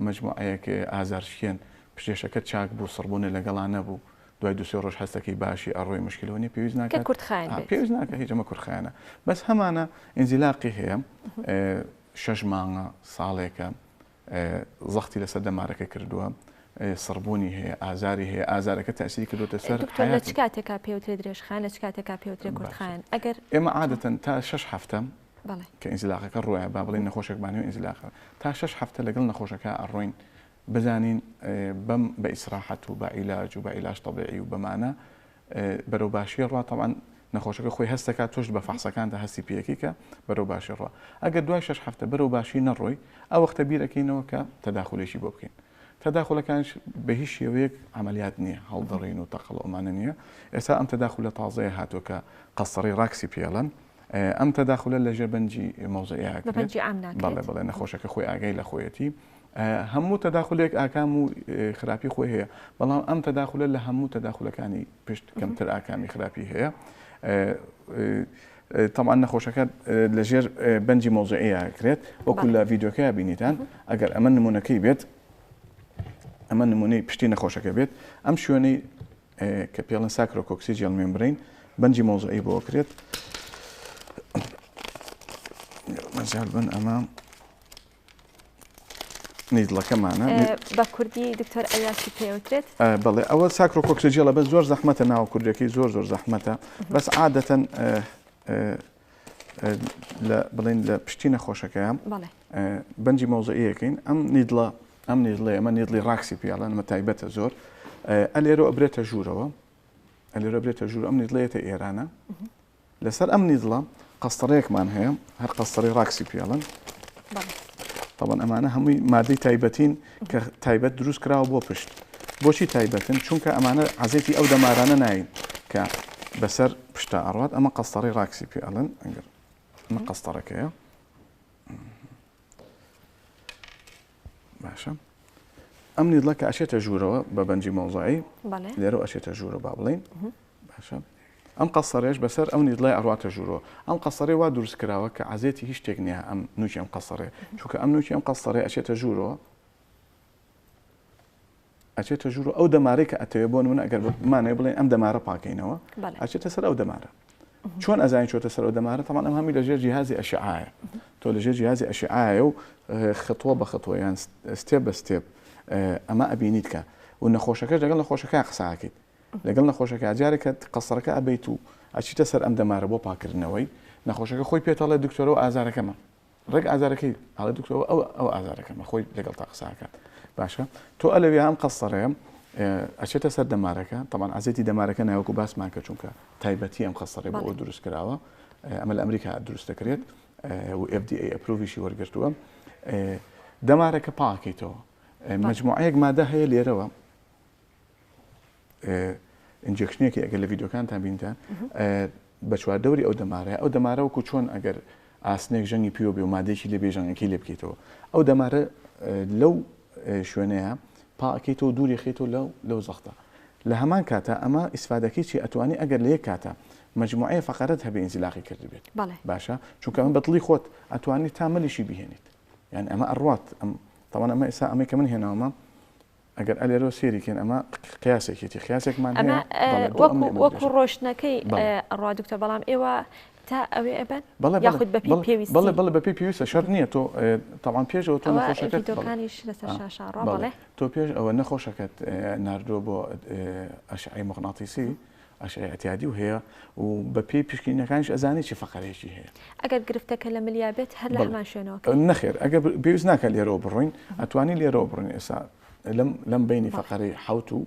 مجموعەیەک ئازارشکێن پشێشەکە چاک بوو سڕبوونی لەگەڵا نەبوو دوای دو ڕۆژ هەستەکەی باشی ئەڕۆی مشکلۆنی پێویست ناکات پێویست ناکە هیچ ئەمە کورخایانە بەس هەمانە ئینزیلاقی هەیە 6 مانگە ساڵێکە زەختی لەسەر دەمارەکە کردووە سڕبوونی هەیە ئازاری هەیە ئازارەکە تاسیری کردوتە سەر لە چ کاتێکا پێوترێ درێژخان لە چ کاتێکا پێوترێ کورتخایەن ئەگەر ئێمە عادەتەن تا 6 هەفتە کە ئینزیلاقەکە ڕۆیە با بڵێن نەخۆشێکبانی و ئینزیلاقە تا 6 هەفتە لەگەڵ نەخۆشەکە ئەڕۆین بزانین بەم بە ئیسراحەت و بە عیلاج و بە عیلاج تەبیعی و بەمانە بەرەو باشی ڕوا تەمان نەخۆشەکە خۆی هەستەکات تۆش بە فەحسەکاندا هەستی پێکیکە بەرەو باشی ڕوا ئەگەر دوای 6 هەفتە بەرەو باشی نەڕۆی ئەو وەختە بیرەکەینەوە کە تەداخولێکی بۆ بکەین تەداخولەکانش بە هیچ شێوەیەک عملیات نییە هەڵدەڕین و تەقڵ ئەمانە نییە ئێستا ئەم تەداخولە تازەیە هاتووە کە قەسەڕی ڕاکسی پێڵەن ئەم تەداخولە لە ژێربەنجی مۆزەیە بەڵێ نەخۆشەکە خۆی ئاگای لە خۆیەتی هەموو تەداخولێک ئاکام و خراپی خۆی هەیە بەڵام ئەم تەداخولە لە هەموو تەداخولەکانی پشت کەمتر ئاکامی خراپی هەیە طبعا نەخۆشەکە لە ژێر بەنجی مۆزەیە کرێت وەکو لە ڤیددیۆکەیە بینیتان ئەگەر ئەمە نمونونەکەی بێت ئەمە نمونەی پشتی نەخۆشەکە بێت ئەم شوێنەی کە پێڵەن ساکرۆکۆکسیجیل مێمبرین بەنجی مۆزەیی بۆ کرێت مەجال بن ئەمە نیدڵەکەمانە بە کوردی دکتۆر ئەیاسی پێوترێت بەڵێ ئەوە ساکرۆکۆکسیجیلە بەس زۆر زەحمەتە ناو کوردەکەی زۆر زەحمەتە بەس عادەتەن بڵێن لە پشتی نەخۆشەکەیان بەنجی مۆزەیەکەین ئەم نیدڵە ئەمە نیدڵی ڕاکسی پیاڵەن ئەمە تایبەتە زۆر ئەلێرە ئەبرێتە ژوورەوە ئەلێرە برێتە ژوور ئەم نیدڵەیەتە ئێرانە لەسەر ئەم نیدڵە قەستەڕەیەکمان هەیە هەر قەستەڕی ڕاکسی پیاڵەن طبعا ئەمانە هەمووی مادەی تایبەتین کە تایبەت دروست کراوە بۆ پشت بۆچی تایبەتن چونکە ئەمانە عەزێتی ئەو دەمارانە ناین کە بەسەر پشتە ئەڕوات ئەمە قەستەڕی ڕاکسی پیاڵەن ئەگەر ئەمە قەستەڕەکەیە باشە ئەم نیدڵە کە ئەچێتە ژوورەوە بە بەنجی مۆزایی لێرە ئەچێتە ژوورە با بڵین باشە ئەم قەسەڕێش بەسەر ئەو نیدڵای ئەڕواتە ژوورەوە ئەم قەسەڕێ وا دروست کراوە کە عەزێتی هیچ شتێک نییە ئەم نوچی ئەم قەسەڕێ چونکە ئەم نوچی ئەم قەسەڕێ ئەچێتە ژوورەوە ئەو دەمارەی کە ئەتەوێت بۆ نمونە ئەگەر بمانێ بڵێن ئەم دەمارە پاکەینەوە ئەچێتە سەر ئەو دەمارە چۆن ئەزانین چۆتە سەر ئەو دەمارە تەمان ئەم هەمی لەژێر جیهازی ئەشعاعە تۆ لەژێر جیهازی ئەشعاعە و خطوە بە خطوە یان ستێپ بە ستێپ ئەمە ئەبینیت کە و نەخۆشەکەش لەگەڵ نەخۆشەکە قساکەیت لەگەڵ نەخۆشەکە جارێکە قەسەرەکە ئەبیت و ئەچیتە سەر ئەم دەمارە بۆ پاکردنەوەی نەخۆشەکە خۆی پێتەڵێ دکتۆرەوە ئازارەکەمە ڕێک ئازارەکەی هەڵێ دکتۆرەوە ئەو ئازارەکەمە خۆی لەگەڵ تا قساکات باشە تۆ ئەلەوێ ئەم قەسەڕەیە ئەچێتە سەر دەمارەکە طبعا عەزێتی دەمارەکە ناوەکو باسمان کە چونکە تایبەتی ئەم قەسەڕێ بۆ دروست کراوە ئەمە لە ئەمریکا دروست دەکرێت و FDA ئەپروڤیشی وەرگرتووە دەمارەکە پاکەیتەوە مجموعەیەک مادە هەیە لێرەوە ئینجێکشنێکی ئەگەر لە ڤیددیۆکانتان بینتان بە چواردەوری ئەو دەمارەیە ئەو دەمارە وەکو چۆن ئەگەر ئاسنێک ژەنگی پیۆ بێ و مادێکی لێ بێژەنگەکەی لێ بکەیتەوە ئەو دەمارە لەو شوێنەیە پاکەیتەوە دووری خێتەوە لەو زەختە لە هەمان کاتە ئەمە ئیسفادەکەی چی ئەتوانی ئەگەر لە یەک کاتە مجموعەیە فەقەرەت هەبێ ئینزیلاقی کرد بێت باشە چونکە ئەمە بەدڵی خۆت ئەتوانی تامەلیشی بهێنیت یعنی ئەمە ئەڕوات طبعا ئەمە ئێستا ئەمەی کە من هێناوەمە ئەگەر ئەلێرەوە سێریکەن ئەمە قیاسێکێتی قیاسێکمان وەکو ڕۆشنەکەی ڕوا دکتۆر بەڵام ئێوە تا ئەوێ ئەبن یاخود بەپی پێویست بەڵێ بەپی پێویستە شەر نییە تۆ طبعا پێشەوە تۆ نەخۆشەکەتەکانیش لەسەر شاشاڕ بڵێ تۆ پێش ئەوە نەخۆشەکەت ناردۆ بۆ ئەشعەی مغناطیسی ئەشعەی ئەتیادی و هەیە و بە پێی پشکنینەکانیش ئەزانی چی فەقەرێکی هەیە ئەگەر گرفتەکە لە ملیا بێت هەر لە هەمان شوێنەوە نەخێر ئەگەر پێویست ناکە لێرەوە بڕۆین ئەتوانی لێرەوە بڕۆین ئێستا لەم بینی فەقەرەی حوت و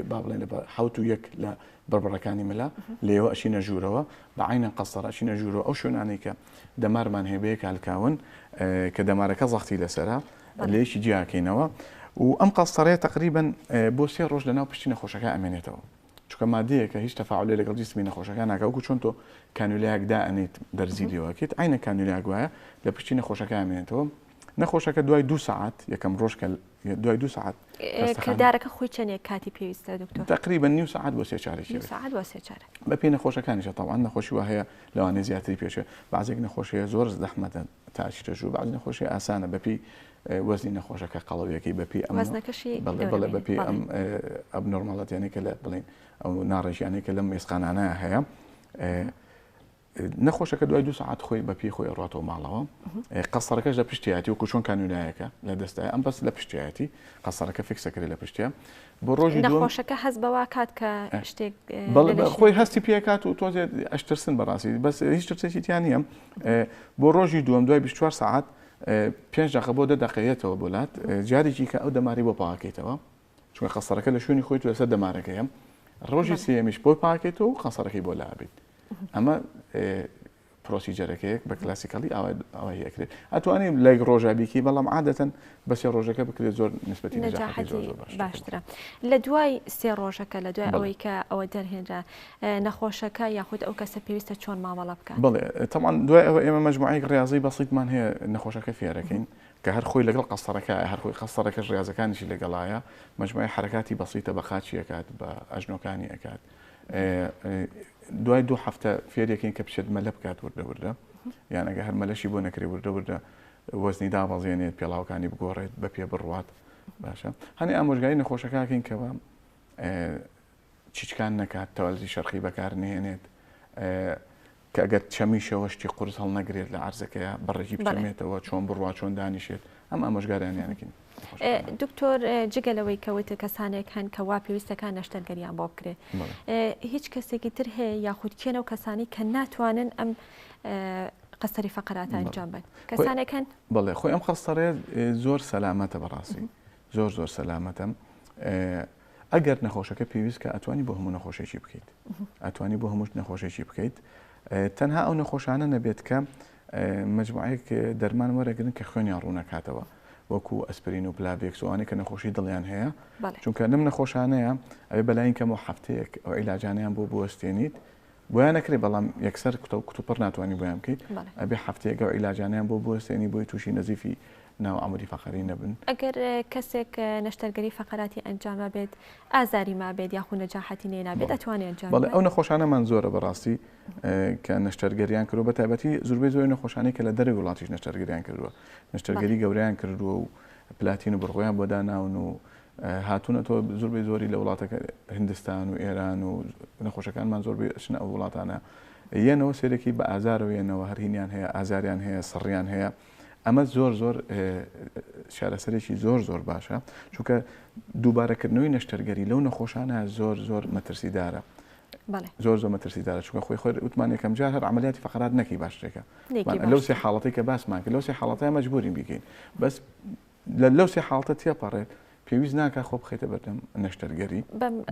با بڵێن حوت و یەک لە بەربڕەکانی مەلا لێوە ئەچینە ژوورەوە بە عینە قەسەڕ ئەچینە ژوورەوە ئەو شوێنانەی کە دەمارمان هەیە کالکاون کە دەمارەکە زەختی لەسەرا لێشی جیاکەینەوە و ئەم قەسەڕەیە تقریباً بۆ 3 ڕۆژ لەناو پشتی نەخۆشەکە ئەمێنێتەوە چونکە مادەیەکە هیچ تەفاعولێ لەگەڵ جسمی نەخۆشەکە ناکە وەکو چۆن تۆ کانولیایەک دائەنیت دەرزی لێوەکەیت عینە کانولیاک وایە لە پشتی نەخۆشەکە ئەمێنێتەوە نەخۆشەکە دوای 2 ساعت یەکەم ڕۆژکە دوای 2 ساعت کە دارەکە خۆی چەندێک کاتی پێویستە دکتۆر؟ تقریبا نیو ساعت بۆ 3 چارێکی ساعت بۆ 3 چارە بە پێی نەخۆشەکانیشە تاوان نەخۆشی وا هەیە لەوانەیە زیاتری پێشێ بعضێک نەخۆشیە زۆر زەحمەتە تاچیتەژوو بعض نەخۆشی ئاسانە بەپی وەزنی نەخۆشەکە قەڵەویەکەی بەپی ئەم وەزنەکەشی بەڵێ بەپی ئەم ئەب نۆرماڵەتیانێکە لە بڵین ئەو ناڕێژیانێکە لەم مێسقانانە هەیە نەخۆشەکە دوای 2 ساعت خۆی بەپی خۆی ڕاتەوە ماڵەوە قەسەرەکەش لە پشتیاتی و کوچۆن کانونایەکە لە دەستای ئەم بەس لە پشتیاتی قەسەرەکە فیکسەکرێت لە پشتیە بۆ ڕۆژی نەخۆشەکە هەست بەوا کات کە شتێک خۆی هەستی پێکات و تۆزێت ئەشترسن بەڕاستی بەس هیچ ترسێکیان نییە بۆ ڕۆژی دووەم دوای 24 ساعت 5 دقیقە بۆ 10 دقیقەتەوە بۆلات جارێکی کە ئەو دەماری بۆ پاکەیتەوە چونکە قەسەرەکە لە شوێنی خۆی لەسەر دەمارەکەیە ڕۆژی سێمیش بۆ پاکێتەوە و قەسەرەکەی بۆ لابێت ئەمە پرۆسیجەرەکەیەک بە کلاسیکەلی ئەوە یەکرێت ئەتوانێت لای ڕۆژابیکی بەڵام عادەتەن بەسێ ڕۆژەکە بکرێت زۆر نسبەتی نەجاحەتی باشترە لە دوای 3 ڕۆژەکە لە دوای ئەوەی کە ئەوە دەرهێنرا نەخۆشەکە یاخود ئەو کەسە پێویستە چۆن مامەڵە بکات بڵێ تەمان دوای ئەوە ئێمە مەجموعەیەک ڕاضی بەسیتمان هەیە نەخۆشەکە فێرەکەین کە هەر خۆی لەگەڵ قەسەرەکە هەر خۆی قەسەرەکەش ڕێزەکانیشی لەگەڵایە مەجموعەی حرەکاتی بەسیتە بە قاچی ئەکات بە ئەژنۆکانی ئەکات دوای 2 هەفتە فێرێکین کە بچێت مەلە بکات وردە یان ئەگە هەر مەلەشی بۆ نەکری وردە وەزنی دابەزێنێت پێڵاوەکانی بگۆڕێت بە پێ بڕوات باشە هەنێ ئامۆژگاری نەخۆشەکەکەین کەەوە چیچکان نەکات تەوالی شەرقی بەکار نهێنێت کە ئەگەر چەمیشەوە شتی قورس هەڵ نەگرێت لە عرزەکەیە بەڕێکی بچەمێتەوە چۆن بڕوا چۆن دانیشێت ئەم ئامۆژگاریانیانەکەین دکتۆر جگەلەوەی کەوتە کەسانێک هەن کە وا پێویستەکان نەشتەرگەریان بۆ بکرێت هیچ کەسێکی تر هەیە یاخود کێنە و کەسانی کە ناتوانن ئەم قەسەری فەقەرات ئەنجام بدەن کەسانێکن بڵێ خۆی ئەم قەسەرێ زۆر سەلامەتە بەڕاستی زۆر سەلامەتە ئەگەر نەخۆشەکە پێویست کە ئەتوانی بۆ هەموو نەخۆشێکی بکەیت ئەتوانی بۆ هەموو نەخۆشێکی بکەیت تەنها ئەو نەخۆشانە نەبێت کە مجموعەیەک دەرمان وەرەگرن کە خوێنیان ڕوونەکاتەوە وەکو ئەسپرین و پلاڤێکسوانی کە نەخۆشی دڵیان هەیە چونکە لەم نەخۆشانەیە ئەوێ بەلاین کەمەوە هەفتەیەک ئەو عیلاجانیان بۆ بوەستێنیت بۆیان نەکرێت بەڵام یەکسەر کتوپڕ ناتوانانی بۆیان بکەیت ئەبێ هەفتەیەک ئەو عیلاجانیان بۆ بوەستێنی بۆی تووشی نەزیفی ناو ئامۆری فەقەری نەبن ئەگەر کەسێک نەشتەرگەری فەقەراتی ئەنجامە بێت ئازاری ما بێت یاخو نەجاحەتی نێنابێت ئەتوانێت ئەنجام بەڵێ ئەو نەخۆشانەمان زۆرە بەڕاستی کە نەشتەرگەریان کردو بە تایبەتی زۆربەی زۆری نەخۆشانەی کە لە دەرەوی وڵاتیش نەشتەرگەریان کردووە نەشتەرگەری گەورەیان کردووە و پلاتین و بڕخۆیان بۆ داناون و هاتوونەتەوە زۆربەی زۆری لە وڵاتەکە هندستان و ئێران و نەخۆشەکانمان زۆربەی ئەچنە ئەو وڵاتانە یەنەوە سێرەکی بە ئازارەوەیەنەوە هەرهینیان هەیە ئازاریان هەیە سڕیان هەیە ئەمە زۆر شارەسەرێکی زۆر باشە چونکە دووبارەکردنەوەی نەشتەرگەری لەو نەخۆشانە زۆر مەترسیدارە زۆر مەترسیدارە چونکە خۆی وتمان یەکەم جار هەر عملیاتی فەقەرات نەکی باشتێکە لەو سێ حاڵەتی کە باسمان کرد لەو سێ حاڵەتە مەجبورین بیکەین بەس لەو سێ حاڵەتە تێپەڕێت پێویست ناکە خۆ بخەیتە بەردەم نەشتەرگەری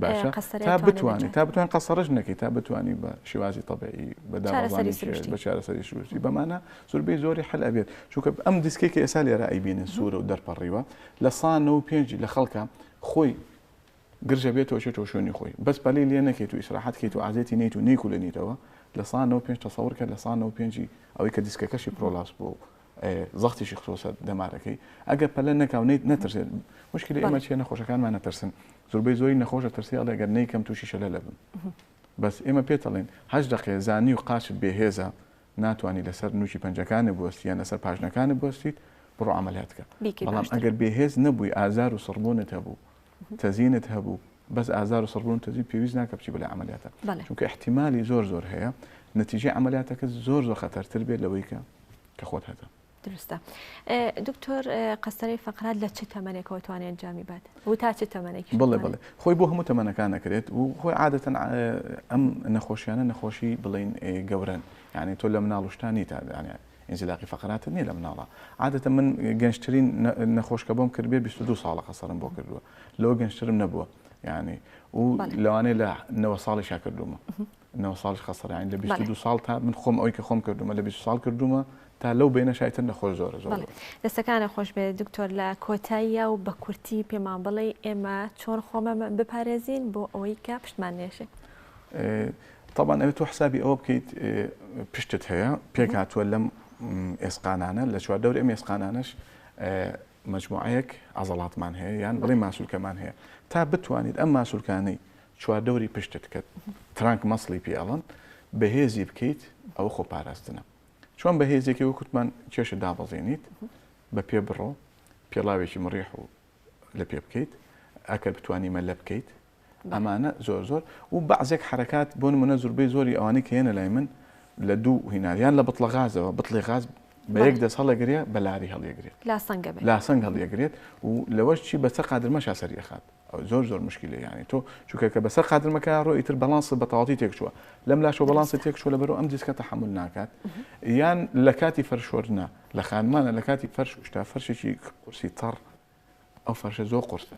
باشە تا بتوانین قەسەرش نەکەی تا بتوانانی بە شێوازی تەبیعی بە چارەسەری سروشتی بەمانە زۆربەی زۆری حل ئەبێت چونکە ئەم دیسکێکی ئێستا لێرە ئەیبینن سوورە و دەرپەڕیوە لە 195 لە خەڵکە خۆی گرژە بێتەوە چێتەوە شوێنی خۆی بەس پەلەی لێ نەکەیت و ئیسراحەت کەیت و ئازێتی نەیت و نەیکولێنیتەوە لە 195 تەسەوڕ کرد لە 195 ئەوەی کە دیسکەکەشی پرۆلاس بوو زەختیشی خۆسە دەمارەکەی ئەگەر پەلە نەکاونیت نەترسێت مشکلی ئێمە چیە نەخۆشەکانمان نەترسن زۆربەی زۆری نەخۆشە ترسی ئەڵێ ئەگەر نەیکەم تووشی شەلە لەبن بەس ئێمە پێتەڵێن 8 دقیقە زانی و قاچت بێهێزە ناتوانانی لەسەر نوکی پەنجەکانی بوەستی یان لەسەر پاژنەکانی بوەستیت بڕۆ عملیاتکە بەڵام ئەگەر بێهێز نەبووی ئازار و سڕبوونت هەبوو تەزیینت هەبوو بەس ئازار و سڕبوون تەزیین پێویست ناکە بچی بەلای عملیاتە چونکە احتیمالی زۆر هەیە نەتیجەی عملیاتەکە زۆر خەتەرتر بێت لەوەی کە خۆت هەتە درستە دکتۆر قەسەری فەقەرات لە چه تەمەنێکەوە توانێت ئەنجامی بات و تا چه تەمەنێکی بڵێ خۆی بۆ هەموو تەمەنەکان نەکرێت و خۆی عادەتەن ئەم نەخۆشیانە نەخۆشی بڵین گەورن یعنی تۆ لە مناڵشتانی تا ئینزیلاقی فەقەرات نییە لە مناڵە عادەتە من گەنجترین نەخۆشکە بۆم کرد بێ 22 ساڵە قەسەرم بۆ کردووە لەوە گەنجترم نەبووە یعنی و لەوانەیە لە 9 ساڵیشا کردومە 9 ساڵش خەسەر یعنی لە 22 ساڵ تا من خۆم ئەوی کە خۆم کردومە لە 20 ساڵ کردومە تا لەو بینە شایتر نەخۆش زۆر دەستەکانە خۆش بێت دکتۆر لە کۆتاییە و بە کورتی پێمان بڵێ ئێمە چۆن خۆمە بپارێزین بۆ ئەوەی کە پشتمان نێشێ طبعا ئەوێت تۆ حسابی ئەوە بکەیت پشتت هەیە پێک هاتووە لەم ئێسقانانە لە چواردەوری ئەم ئێسقانانەش مجموعەیەک عەزەڵاتمان هەیە یان بڵێ ماسوولکەمان هەیە تا بتوانیت ئەم ماسوولکانەی چواردەوری پشتت کرد ترانک مەسڵی پێڵن بەهێزی بکەیت ئەو خۆپاراستنە چۆن بەهێزێکی وەکوتمان کێشە دابەزێنیت بە پێ بڕۆ پێڵاوێکی مڕیح و لە پێ بکەیت ئەکە بتوانی مەلە بکەیت ئەمانە زۆر و بەعزێک حرکات بۆ نمونە زۆربەی زۆری ئەوانەی کە هێنە لای من لە دوو هیناریان لە بتڵە غازەوە بتڵی غاز بە یەک دەست هەڵەگرێ بە لاری هەڵیەگرێت لا سەنگ هەڵیەگرێت و لەوەش چی بەسەر قادرمەشا سەریەخات زۆر مشکلە یانی تۆ چونکە کە بەسەر قادرمەکە ڕۆ ئیتر بەڵانس بە تەواوی تێکچووە لەم لاشۆ بەڵانس تێکچووە لەبەرەوە ئەم دیسکە تەحمل ناکات یان لە کاتی فەرشۆرنە لە خانمانە لە کاتی فەرش شتا فەرشێکی قورسی تەڕ ئەو فەرشە زۆر قورسە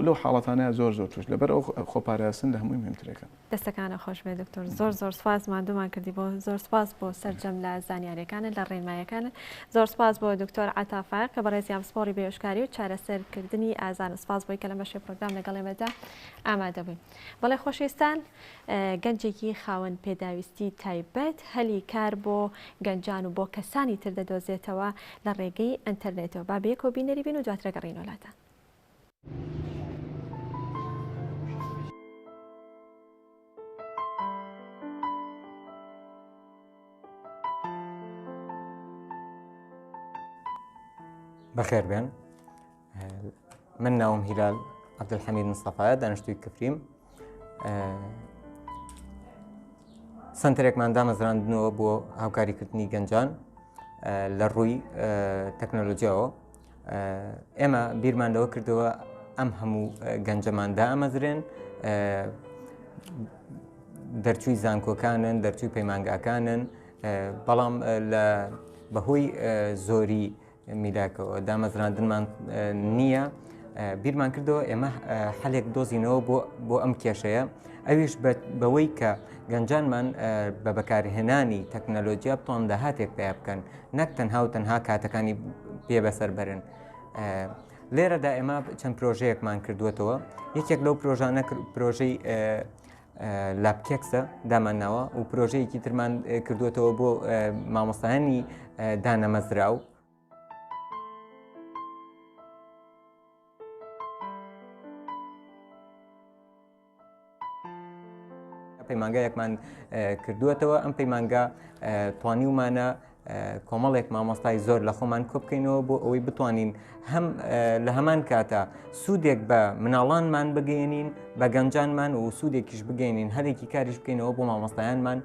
لەو حاڵەتانەیە زۆر توش لەبەر ئەو خۆپاراستن لە هەمووی مهمترەکە دەستەکانە خۆش بێ دکتۆر زۆر سپاس مادومان کردی بۆ زۆر سپاس بۆ سەرجەم لە زانیاریەکانت لە ڕێنماییەکانت زۆر سپاس بۆ دکتۆر عەتافە کە بەڕێزی ئامسپۆری بێهۆشکاری و چارەسەرکردنی ئازان سپاس بۆی کە لەم بەشی پرۆگرام لەگەڵ ئێمەدا ئامادە بووین بەڵێ خۆشەویستان گەنجێکی خاوەن پێداویستی تایبەت هەلی کار بۆ گەنجان و بۆ کەسانی تر دەدۆزێتەوە لە ڕێگەی ئینتەرنێتەوە با بەیەکەوە بینەری بین و دواتر گەڕین وڵاتان. بەخێر بێن من ناوم هیلال عەبدولحەمید مستەفایە دانیشتووی کفریم سنتەرێکمان دامەزراندنەوە بۆ هاوکاریکردنی گەنجان لە ڕووی تەکنۆلۆجیاوە ئێمە بیرمان لەوە کردەوە ئەم هەموو گەنجەمان دامەزرێن دەرچووی زانکۆکانن دەرچووی پەیمانگاکانن بەڵام لە بەهۆی زۆری میلاکەوە دامەزراندنمان نییە بیرمان کردەوە ئێمە حەلێک دۆزینەوە بۆ ئەم کێشەیە ئەویش بەوەی کە گەنجانمان بە بەکارهێنانی تەکنەلۆجیا بتوان داهاتێک پێ بکەن نەک تەنها کاتەکانی پێ بەسەر بەرن لێرەدا ئێمە چەند پرۆژەیەکمان کردووەتەوە یەکێک لەو پرۆژانە پرۆژەی لاپکێکسە دامانناوە و پرۆژەیەکی ترمان کردووەتەوە بۆ مامۆستایانی دانەمەزراو پەیمانگایەکمان کردووەتەوە ئەم پەیمانگا توانیومانە کۆمەڵێک مامۆستای زۆر لە خۆمان کۆ بکەینەوە بۆ ئەوەی بتوانین هەم لە هەمان کاتە سوودێک بە مناڵانمان بگەێنین بە گەنجانمان و سوودێکیش بگەێنین هەرێکی کاریش بکەینەوە بۆ مامۆستایانمان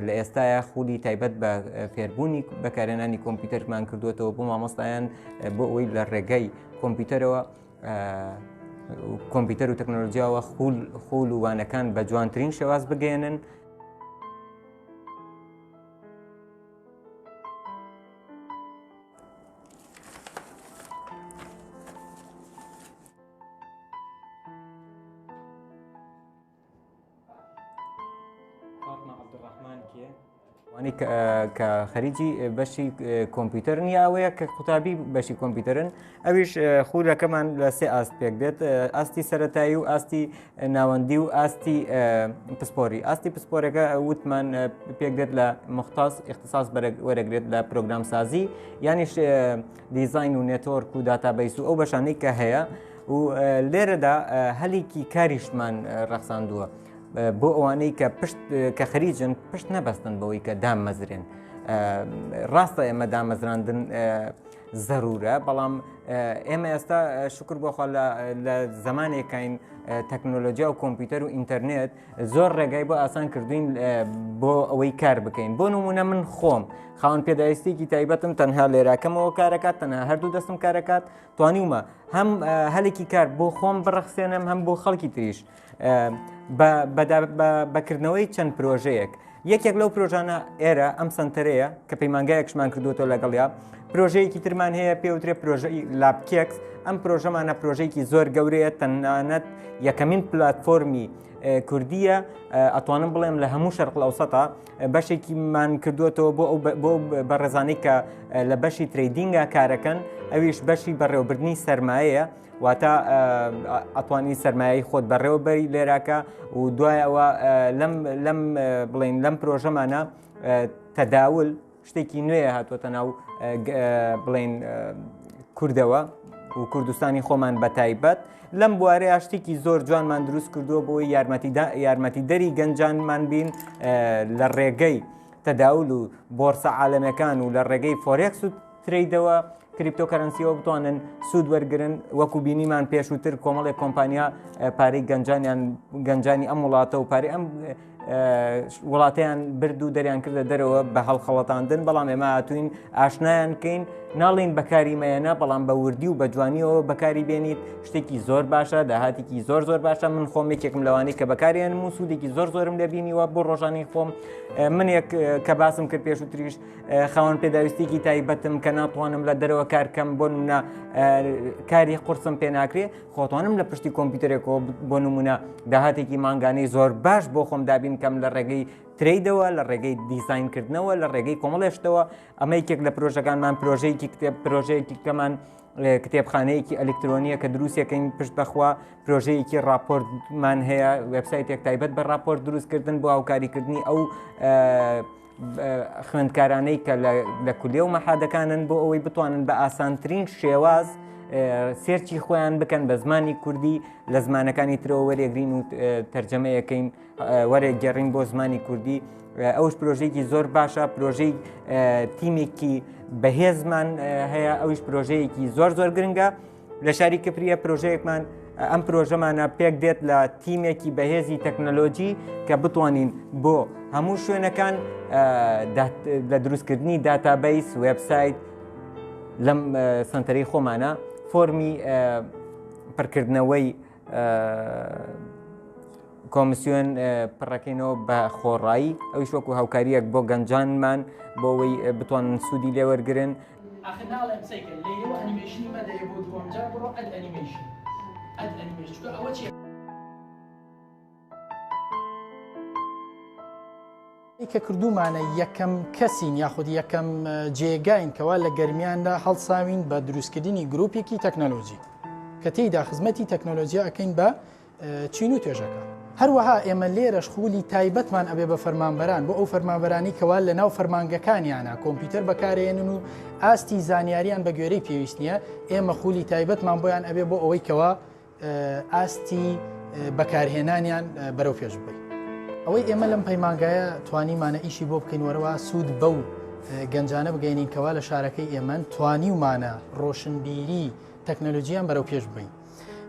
لە ئێستاە خولی تایبەت بە فێربوونی بەکارهێنانی کۆمپیوتەرمان کردوێتەوە بۆ مامۆستایان بۆ ئەوەی لە ڕێگەی کۆمپیوتەرەوە کۆمپیوتەر و تەکنۆلۆجیاوە خول و وانەکان بە جوانترین شێواز بگەێنن وانی کە خەریجی بەشی کۆمپیوتەر نیە ئەوەیە کە قوتابی بەشی کۆمپیوتەرن ئەویش خولەکەمان لە سێ ئاست پێک دێت ئاستی سەرەتایی و ئاستی ناوەندی و ئاستی پسپۆری ئاستی پسپۆرەکە وتمان پێک دێت لە مختص اختصاص وەرەگرێت لە پرۆگرام سازی یانیش دیزاین و نێتۆرک و داتابیس و ئەو بەشانەی کە هەیە و لێرەدا هەلێکی کاریشمان ڕەخساندووە بۆ ئەوانەی کە خەریجن پشت نەبەستن بەوەی کە دامەزرێن ڕاستە ئێمە دامەزراندن زەرورە بەڵام ئێمە ئێستا شکر بۆخوا لە زمانێکین تەکنۆلۆجیا و کۆمپیوتەر و ئینتەرنێت زۆر ڕێگای بۆ ئاسان کردوین بۆ ئەوەی کار بکەین بۆ نمونە من خۆم خاوەن پێداویستێکی تایبەتم تەنها لێراکەمەوە کارەکات تەنها هەردوو دەستم کارەکات توانیومە هەم هەلێکی کار بۆ خۆم بڕەخسێنم هەم بۆ خەڵکی تریش بەکردنەوەی چەند پرۆژەیەک یەکێک لەو پرۆژانە ئێرە ئەم سنتەرەیە کە پەیمانگایەکشمان کردوەوە لەگەڵیا پرۆژەیەکی ترمان هەیە پێوترێ پرۆژەی لاپکێکس ئەم پرۆژەمانە پرۆژەیەکی زۆر گەورەیە تەنانەت یەکەمین پلاتفۆرمی کوردیە ئەتوانم بڵێم لە هەموو شەرق ئەوسەتا بەشێکیمان کردوێتەوە بۆ بەڕێزانەی کە لە بەشی تریدینگا کارەکەن ئەویش بەشی بەڕێوەبردننی سەرمایەیە واتە ئەتوانی سەرمایی خۆت بەڕێوەبەری لێراکە و دوای ئەوە لەم پرۆژەمانە تەداول شتێکی نوێیە هاتوۆتە ناو بڵێن کوردەوە و کوردستانی خۆمان بە تایبەت لەم بوارەیە شتێکی زۆر جوانمان دروست کردووە بۆی یارمەتیدەری گەنجانمان بین لە ڕێگەی تەداول و بۆرسە عالەمەکان و لە ڕێگەی فۆرێکس و ترێیدەوە کریپتۆکەرەنسیەوە بتوانن سوود وەرگرن وەکو بینیمان پێشووتر کۆمەڵێک کۆمپانیا پارەی گەنجانی ئەم وڵاتە و پارەی ئەم وڵاتیان برد و دەریان کردە دەرەوە بە هەڵخەڵەتاندن بەڵام ئێمە هاتوین ئاشنایان بکەین ناڵین بەکاری مەیەنە بەڵام بە وردی و بە جوانیەوە بەکاری بێنیت شتێکی زۆر باشە داهاتێکی زۆر باشە من خۆم یەکێکم لەوانەی کە بەکاریانم و سوودێکی زۆرم لە بینیوە بۆ ڕۆژانی خۆم منێک کە باسم کرد پێشووتریش خاوەن پێداویستێکی تایبەتم کە ناتوانم لە دەرەوە کارکەم بۆ نمونە کاری قورسم پێ ناکرێ خۆتوانم لە پشتی کۆمپیوتەرێکەوە بۆ نمونە داهاتێکی مانگانەی زۆر باش بۆ خۆم دابین کەم لە ڕێگەی ترێیدەوە لە ڕێگەی دیزاینکردنەوە لە ڕێگەی کۆمەڵێشتەوە ئەمە یەکێک لە پرۆژەکانمان پرۆژەیەکی کەمان کتێبخانەیەکی ئەلکترۆنیە کە دروستەکەین پشت بەخوا پرۆژەیەکی راپۆرتمان هەیە وبسایتێک تایبەت بە راپۆرت دروستکردن بۆ هاوکاریکردنی ئەو خوێندکارانەی کە لە کولێ و مەحادەکانن بۆ ئەوەی بتوانن بە ئاسانترین شێواز سێرچی خۆیان بکەن بە زمانی کوردی لە زمانەکانی ترەوە وەرێگرین و تەرجەمەیەکەین وەرێگەڕین بۆ زمانی کوردی ئەوش پرۆژەیەکی زۆر باشە پرۆژەی تیمێکی بەهێزمان هەیە ئەوش پرۆژەیەکی زۆر گرنگە لە شاری کەپریە پرۆژەیەکمان ئەم پرۆژەمانە پێک دێت لە تیمێکی بەهێزی تەکنەلۆجی کە بتوانین بۆ هەموو شوێنەکان لە دروستکردنی داتابیس وبسایت لەم سنتەرەی خۆمانە فۆرمی پڕکردنەوەی کۆمیسیۆن پڕەکەینەوە بە خۆڕایی ئەویش وەکو هاوکاریەک بۆ گەنجانمان بۆ ئەوەی بتوانن سوودی لێ وەرگرن کە کردومانە یەکەم کەسین یاخود یەکەم جێگاین کەوا لە گەرمیاندا هەڵساوین بە دروستکردنی گرروپێکی تەکنەلۆجی کە تێیدا خزمەتی تەکنەلۆژیا ئەەکەین بە چین و توێژەکە هەروەها ئێمە لێرەش خولی تایبەتمان ئەبێ بە فەرمانبەران بۆ ئەو فەرمانبەرانی کەوا لە ناو فەرمانگەکانیانە کۆمپیوتەر بەکارێنن و ئاستی زانیاریان بە گوێرەی پێویست نییە ئێمە خولی تایبەتمان بۆیان ئەبێ بۆ ئەوەی کەوا ئاستی بەکارهێنانیان بەرەو پێش بێت ئەوەی ئێمە لەم پەیمانگایە توانیمانە ئیشی بۆ بکەین وەرەوە سوود بەو گەنجانە بگەینین کەوا لە شارەکەی ئێمە توانیمانە ڕۆشنبیری تەکنەلۆژیان بەرەو پێش بین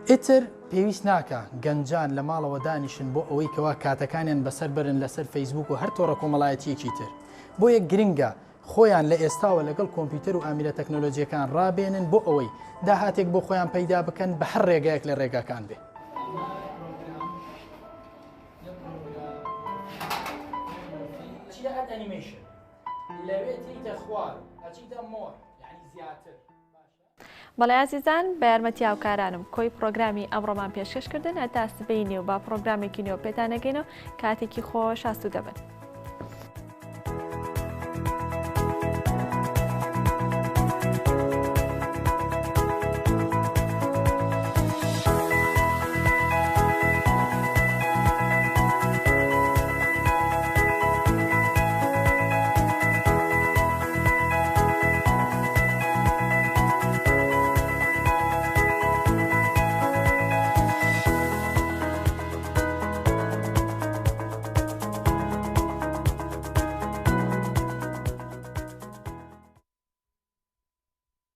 ئیتر پێویست ناکە گەنجان لە ماڵەوە دانیشن بۆ ئەوەی کەوا کاتەکانیان بەسەر برن لەسەر فەیسبوک و هەر تۆڕە کۆمەڵایەتیەکی تر بۆ یەک گرنگە خۆیان لە ئێستاوە لەگەڵ کۆمپیوتەر و ئامیرە تەکنەلۆژیەکان ڕابێنن بۆ ئەوەی داهاتێک بۆ خۆیان پەیدا بکەن بە هەر ڕێگایەک لە ڕێگاکان بێ بەڵێ ئازیزان بە یارمەتی هاوکارانم کۆی پرۆگرامی ئەمڕۆمان پێشکەشکردن هەتا سبەی نێو با پرۆگرامێکی نێو پێتانەگەینەوە کاتێکی خۆش ئاسوودە بن.